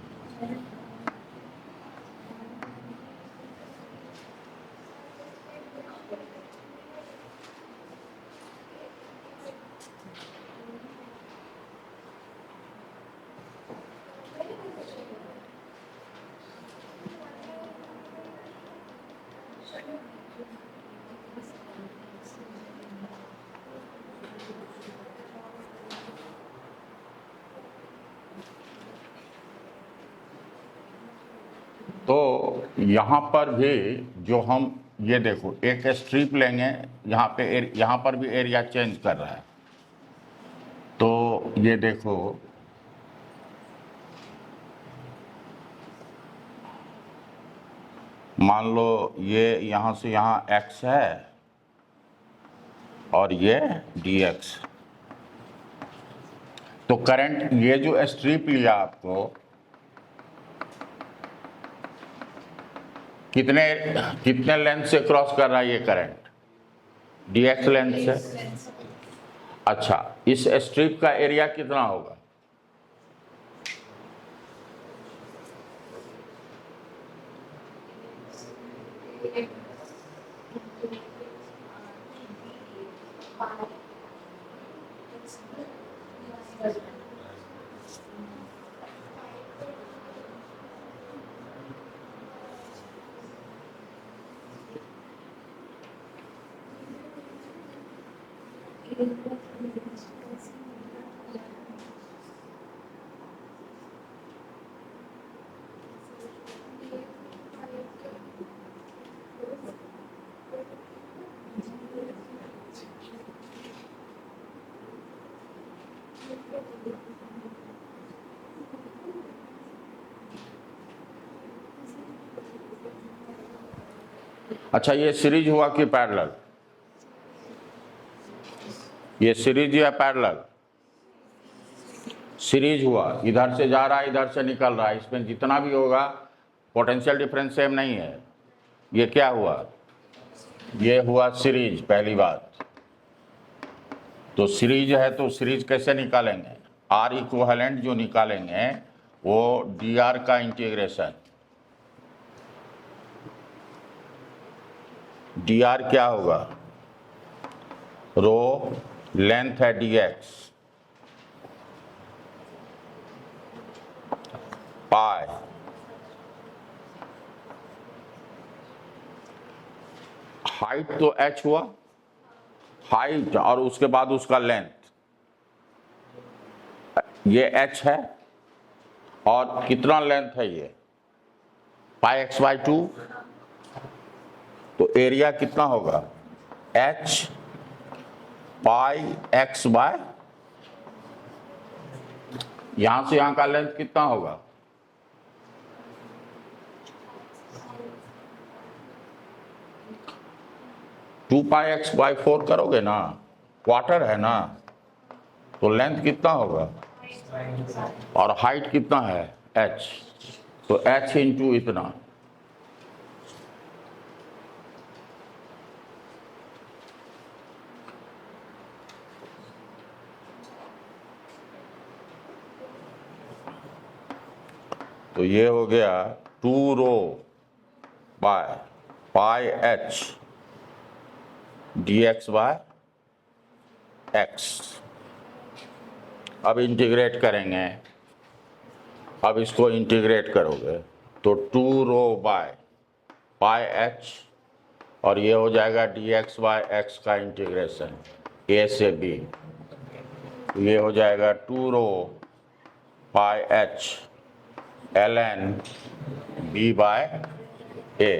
तो यहाँ पर भी जो हम ये देखो एक स्ट्रिप लेंगे, यहाँ पर भी एरिया चेंज कर रहा है। तो ये देखो मान लो ये यहाँ से यहाँ x है और ये dx। तो करंट ये जो स्ट्रिप लिया आपको कितने कितने लेंथ से क्रॉस कर रहा है ये करंट? dx लेंथ से। अच्छा, इस स्ट्रिप का एरिया कितना होगा? अच्छा, ये सीरीज हुआ कि पैरेलल? ये सीरीज या पैरेलल? सीरीज हुआ, इधर से जा रहा है इधर से निकल रहा है, इसमें जितना भी होगा पोटेंशियल डिफरेंस सेम नहीं है। ये क्या हुआ? ये हुआ सीरीज, पहली बात। तो सीरीज है तो सीरीज कैसे निकालेंगे? आर इक्विवेलेंट जो निकालेंगे वो डी आर का इंटीग्रेशन, डी आर क्या होगा? रो लेंथ है dx पाई हाइट तो h हुआ, हाइट और उसके बाद उसका लेंथ, ये h है और कितना लेंथ है ये? पाई x बाई 2। तो एरिया कितना होगा? h पाई x बाय, यहां से यहां का लेंथ कितना होगा? टू पाई एक्स बाई 4 करोगे ना, क्वार्टर है ना, तो लेंथ कितना होगा? और हाइट कितना है? h, तो h इंटू इतना। तो ये हो गया 2 rho by pi h dx by x। अब इंटीग्रेट करेंगे, अब इसको इंटीग्रेट करोगे तो 2 रो बाय पाई h और ये हो जाएगा dx बाय x का इंटीग्रेशन a से b। ये हो जाएगा 2 rho pi h ln b by a।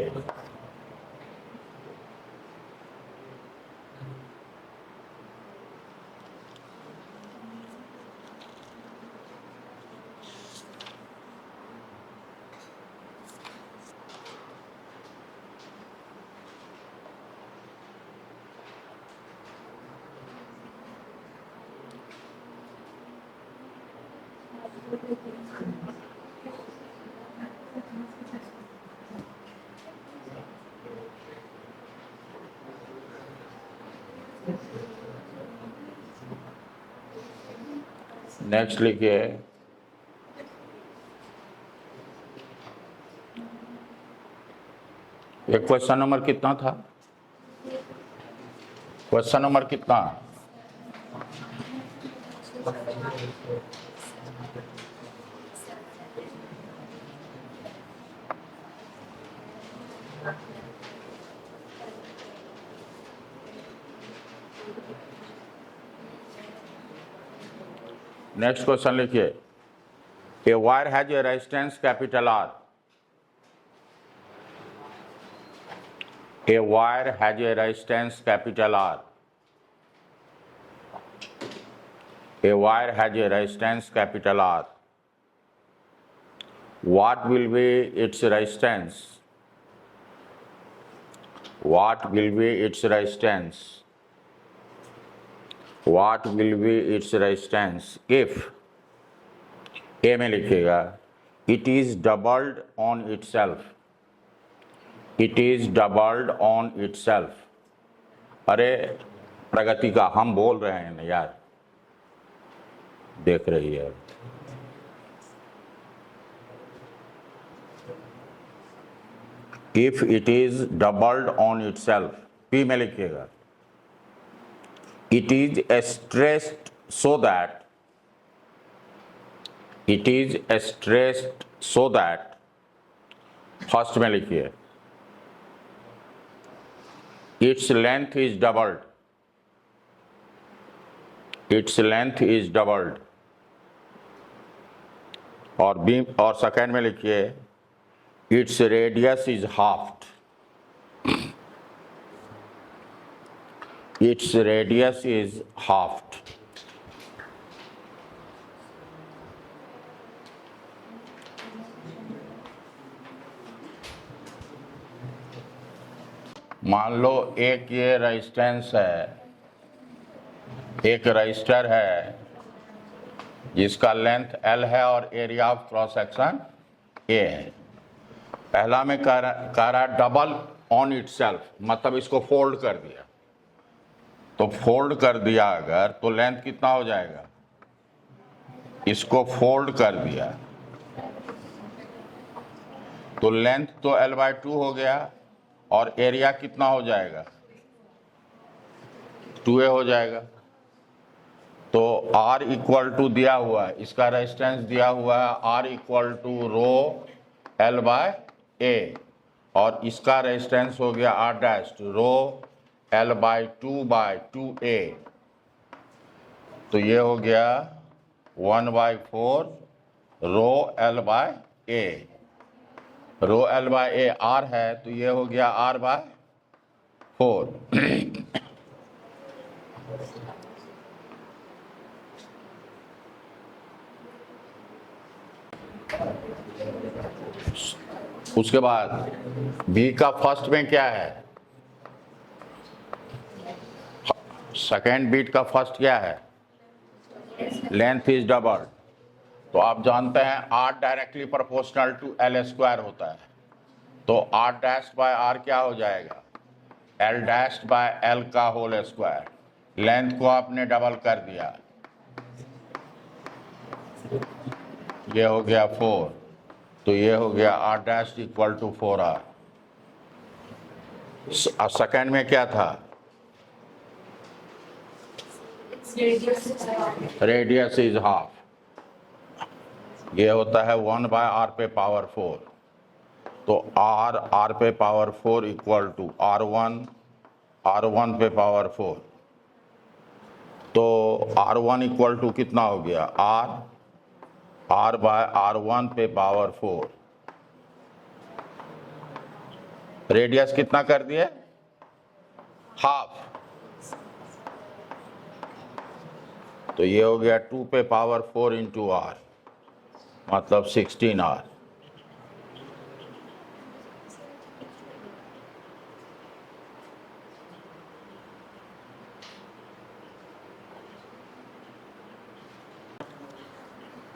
Next लिखिए, ये क्वेश्चन नंबर कितना था? क्वेश्चन नंबर कितना? नेक्स्ट क्वेश्चन लिखिए, A wire has a resistance capital R. A wire has a resistance capital R. A wire has a resistance capital R. What will be its resistance? What will be its resistance? What will be its resistance if A में लिखिएगा it is doubled on itself. It is doubled on itself. अरे प्रगति का हम बोल रहे हैं ना यार, देख रही है. If it is doubled on itself, P में लिखिएगा it is stressed so that first में लिखिए its length is doubled. Its length is doubled. और बीम और सेकेंड में लिखिए its radius is halved. Its radius is halved. मान लो एक ये रेजिस्टेंस है, एक रजिस्टर है जिसका लेंथ L है और area of cross section A है. पहला में कह रहा डबल ऑन इटसेल्फ, मतलब इसको फोल्ड कर दिया. तो फोल्ड कर दिया अगर तो लेंथ कितना हो जाएगा? इसको फोल्ड कर दिया तो लेंथ तो L/2 हो गया और एरिया कितना हो जाएगा? 2A हो जाएगा. तो R इक्वल टू दिया हुआ है, इसका रेजिस्टेंस दिया हुआ है R equal to row L/A और इसका रेजिस्टेंस हो गया R डैश रो L/2/2A. तो ये हो गया 1/4 रो L/A. रो L/A R है तो ये हो गया R/4. उसके बाद B का फर्स्ट में क्या है? सेकेंड बीट का फर्स्ट क्या है? Length is double. तो आप जानते हैं R directly proportional to L² होता है. तो R डैश बाय R क्या हो जाएगा? L डैश बाय L का होल स्क्वायर. लेंथ को आपने डबल कर दिया, ये हो गया 4. तो ये हो गया R dash equal to 4R. Second में क्या था? Radius is half. ये होता है 1/R पे पावर 4. तो R पे पावर 4 इक्वल टू R1 पे पावर 4. तो R1 इक्वल टू कितना हो गया? R बाय R1 पे पावर 4. रेडियस कितना कर दिए? हाफ. तो ये हो गया 2 पे पावर 4 इंटू R, मतलब 16R.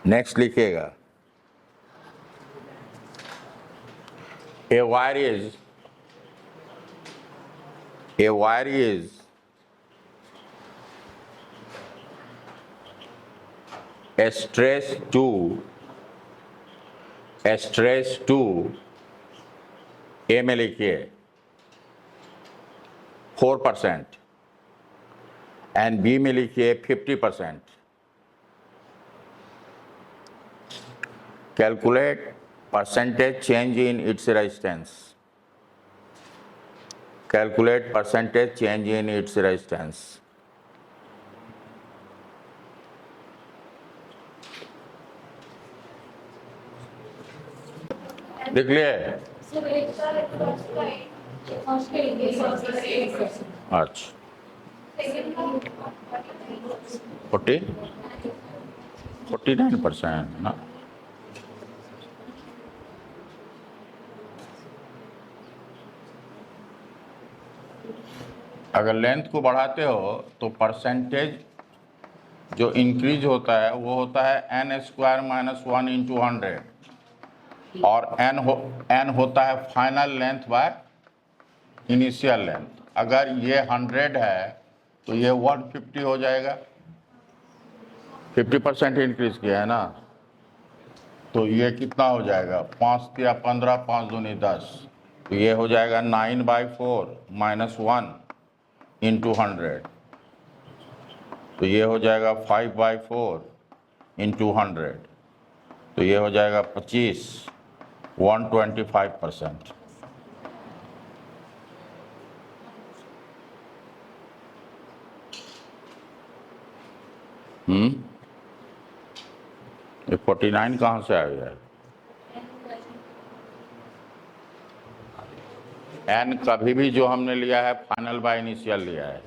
नेक्स्ट लिखिएगा, a wire is stretched to A में लिखिए 4% एंड बी में लिखिए 50%. Calculate percentage change in its resistance. Calculate percentage change in its resistance. देख लिए? अच्छा 49% ना. अगर लेंथ को बढ़ाते हो तो परसेंटेज जो इंक्रीज होता है वो होता है n स्क्वायर माइनस 1 इंटू 100 और n होता है final length by initial length. अगर ये 100 है तो ये 150 हो जाएगा. 50% इंक्रीज किया है ना, तो ये कितना हो जाएगा? 5 या 15, 5 दूनी 10, तो ये हो जाएगा 9/4 माइनस 1 इंटू 100, तो ये हो जाएगा 5/4 इंटू 100, तो ये हो जाएगा 25, 125%. ये 49 कहाँ से आ गया? n कभी भी जो हमने लिया है फाइनल बाय इनिशियल लिया है.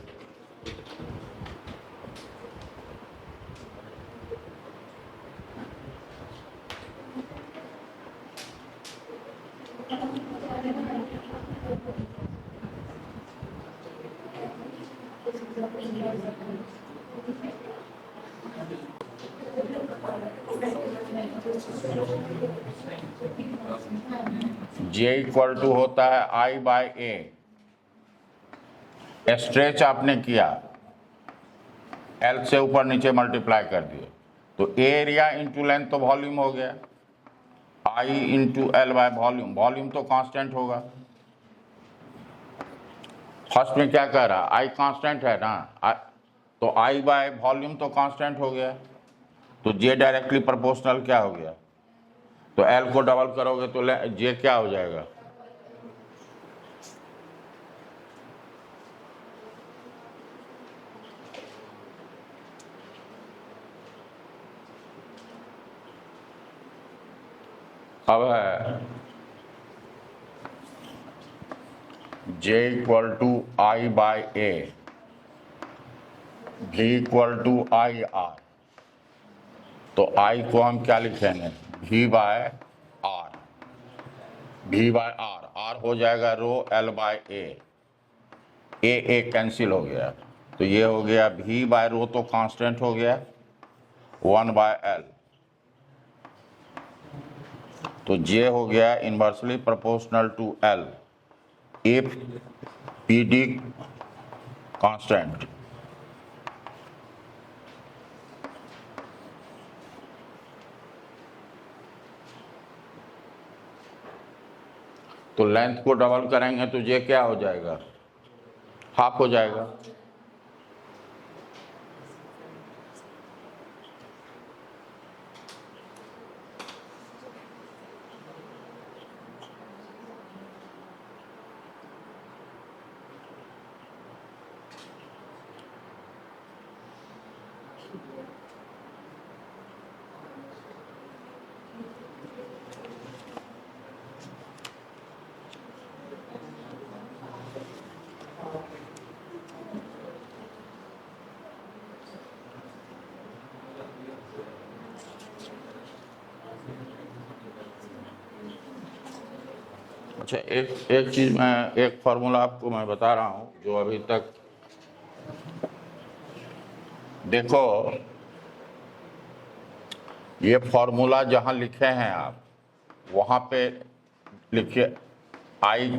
J इक्वल टू होता है I/A. स्ट्रेच आपने किया, L से ऊपर नीचे मल्टीप्लाई कर दिए, तो एरिया इंटू लेंथ तो वॉल्यूम हो गया. I into L by volume, volume तो कांस्टेंट होगा. फर्स्ट में क्या कह रहा, I कांस्टेंट है ना, तो I बाय वॉल्यूम तो कांस्टेंट हो गया, तो J डायरेक्टली प्रोपोर्शनल क्या हो गया, तो L को डबल करोगे तो J क्या हो जाएगा? अब है J equal to I/A, V equal to IR, तो I को हम क्या लिखेंगे? V/R. V/R, R हो जाएगा रो L/A. A कैंसिल हो गया, तो ये हो गया V/रो तो कांस्टेंट हो गया 1/L, तो J हो गया inversely proportional to L if PD constant. तो लेंथ को डबल करेंगे तो J क्या हो जाएगा? हाफ हो जाएगा. अच्छा, एक चीज़ मैं, एक फार्मूला आपको मैं बता रहा हूँ जो अभी तक देखो, ये फॉर्मूला जहां लिखे हैं आप वहां पे लिखिए आई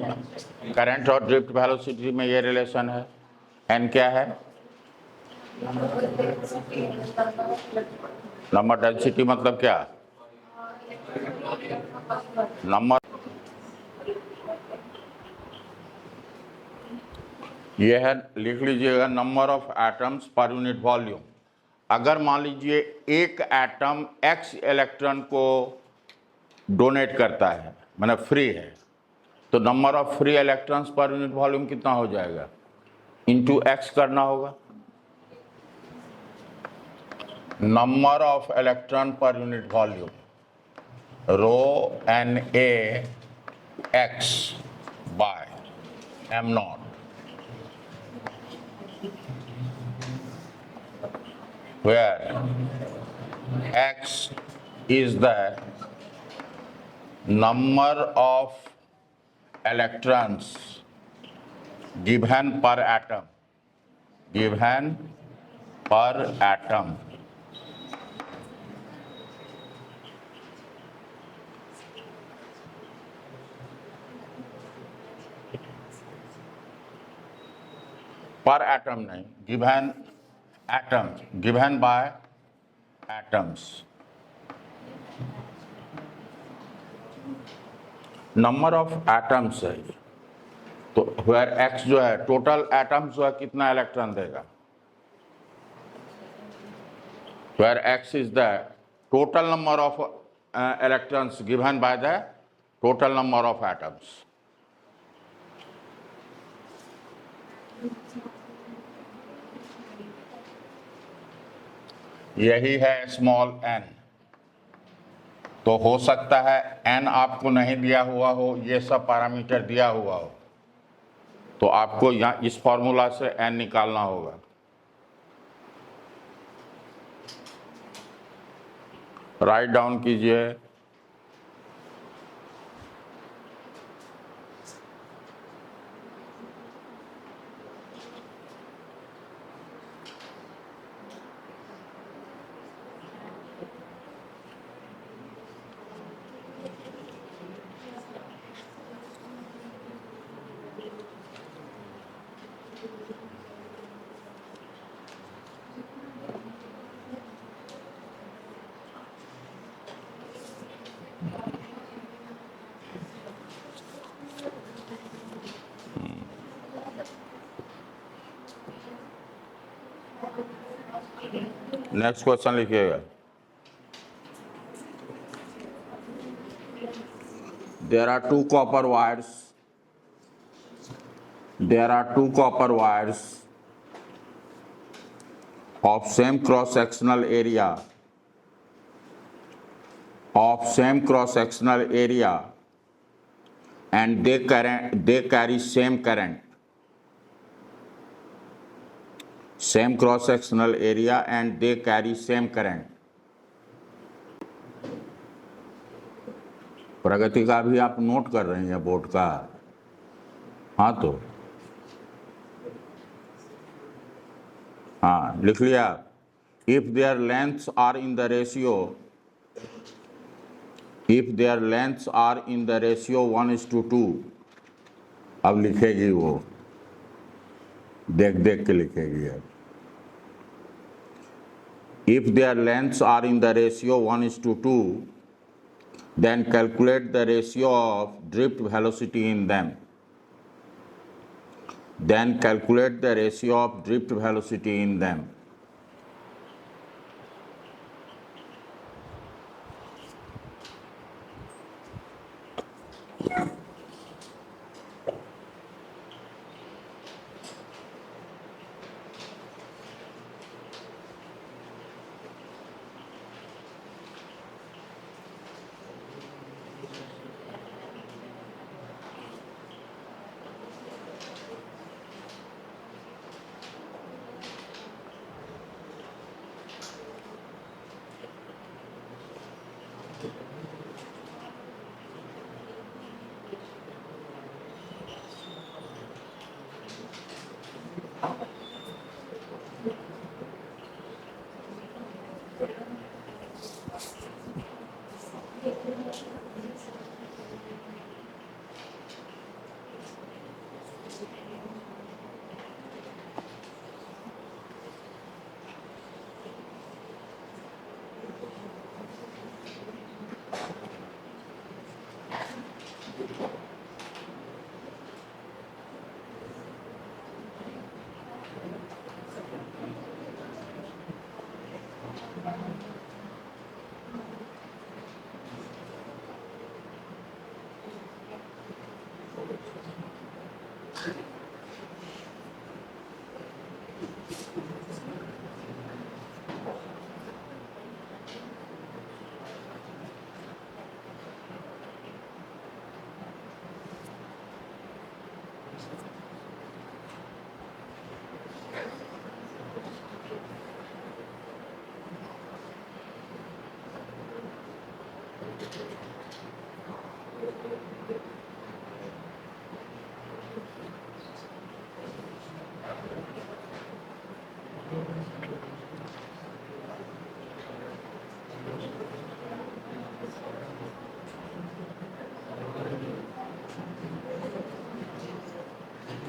करंट और ड्रिफ्ट वेलोसिटी में ये रिलेशन है। एन क्या है? नंबर डेंसिटी मतलब क्या? नंबर, ये है, लिख लीजिएगा number of atoms per unit volume. अगर मान लीजिए एक एटम x इलेक्ट्रॉन को डोनेट करता है, माने फ्री है, तो number of free electrons per unit volume कितना हो जाएगा? इंटू x करना होगा। Number of electron per unit volume rho N A X by M naught, where x is the number of electrons given per atom, given per atom. Per atom नहीं, given atoms, given by atoms. Number of atoms है ये। तो where x जो है total atoms जो है कितना electron देगा? Where X is the total number of electrons given by the total number of atoms. यही है स्मॉल एन। तो हो सकता है एन आपको नहीं दिया हुआ हो, ये सब पैरामीटर दिया हुआ हो, तो आपको यहाँ इस फॉर्मूला से एन निकालना होगा। राइट डाउन कीजिए। नेक्स्ट क्वेश्चन लिखिएगा। There are two copper wires. There are two copper wires of same cross-sectional area, and they carry same current. Same cross-sectional area and they carry same current. प्रगति का भी आप note कर रहे हैं board का? हाँ तो हाँ लिख लिया। If their lengths are in the ratio, if their lengths are in the ratio 1:2, अब लिखेगी वो, देख देख के लिखेगी अब। If their lengths are in the ratio 1:2, then calculate the ratio of drift velocity in them. Then calculate the ratio of drift velocity in them.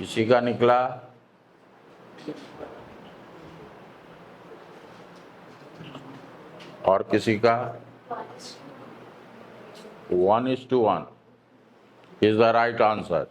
किसी का निकला और किसी का 1:1 is the right answer.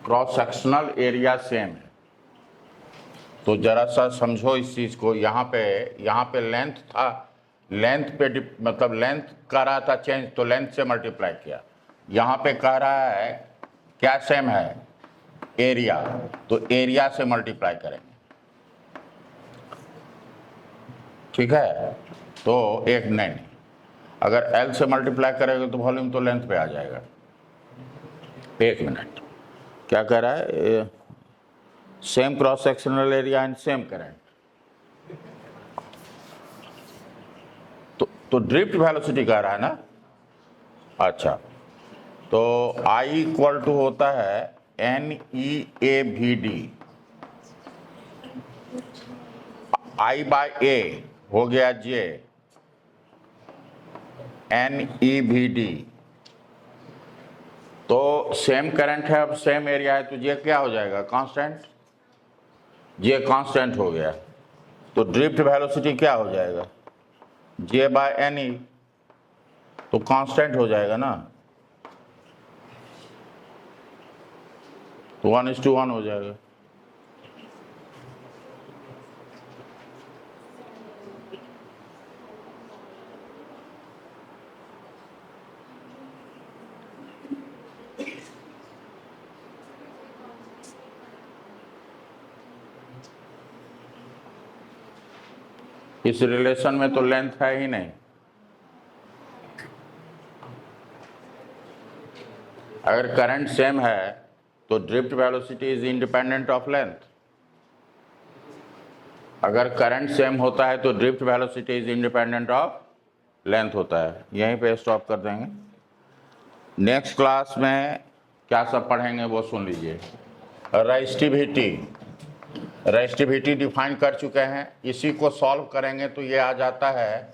Cross sectional area same है, तो जरा सा समझो इस चीज को। यहाँ पे लेंथ था, लेंथ पे मतलब लेंथ कर रहा था चेंज, तो लेंथ से मल्टीप्लाई किया। यहाँ पे कह रहा है क्या सेम है, एरिया, तो एरिया से मल्टीप्लाई करेंगे। ठीक है, तो एक नहीं, अगर L से मल्टीप्लाई करेंगे तो वॉल्यूम तो लेंथ पे आ जाएगा। एक मिनट, क्या कह रहा है, same cross sectional area and same current, तो ड्रिफ्ट वेलोसिटी कह रहा है ना। अच्छा, तो I इक्वल टू होता है NEAVD, I बाय A हो गया J, NEVD, तो सेम करंट है, अब सेम एरिया है, तो ये क्या हो जाएगा, कांस्टेंट, ये कांस्टेंट हो गया। तो ड्रिफ्ट वेलोसिटी क्या हो जाएगा, J बाय NE, तो कांस्टेंट हो जाएगा ना, तो 1:1 हो जाएगा। इस रिलेशन में तो लेंथ है ही नहीं। अगर करंट सेम है तो drift velocity is independent of length. अगर करंट सेम होता है तो drift velocity is independent of length होता है। यहीं पे स्टॉप कर देंगे। नेक्स्ट क्लास में क्या सब पढ़ेंगे वो सुन लीजिए। रेजिस्टिविटी डिफाइन कर चुके हैं, इसी को सॉल्व करेंगे तो ये आ जाता है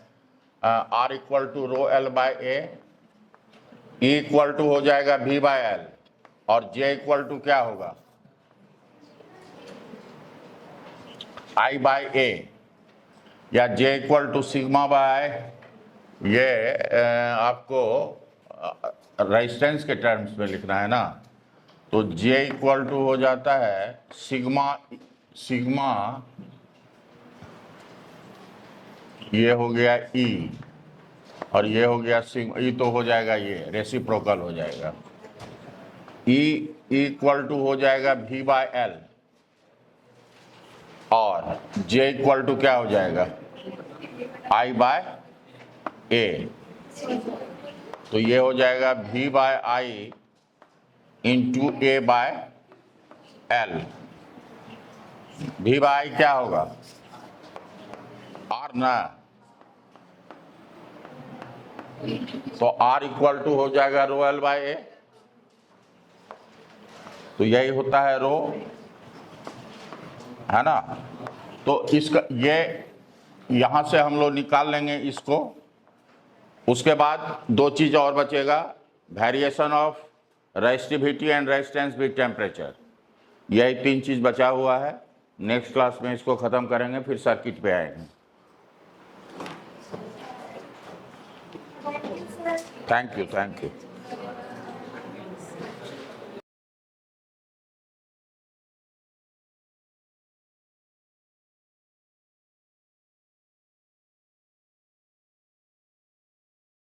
R equal to rho L by A, E equal to हो जाएगा V बाय L, और J इक्वल टू क्या होगा, I बाय A, या J equal to sigma by, ये आपको रेजिस्टेंस के टर्म्स में लिखना है ना, तो J इक्वल टू हो जाता है सिग्मा ये हो गया E, और ये हो गया सिग्मा, E तो हो जाएगा, ये रेसिप्रोकल हो जाएगा। E इक्वल टू हो जाएगा V बाय L, और J इक्वल टू क्या हो जाएगा, I बाय A, तो ये हो जाएगा V by I into A by L। V by I क्या होगा, R ना, तो R इक्वल टू हो जाएगा रो L बाय A, तो यही होता है रो, है ना। तो इसका ये यहां से हम लोग निकाल लेंगे इसको। उसके बाद दो चीज और बचेगा, variation of resistivity and resistance with temperature. यही तीन चीज बचा हुआ है। नेक्स्ट क्लास में इसको खत्म करेंगे, फिर सर्किट पे आएंगे। Thank you.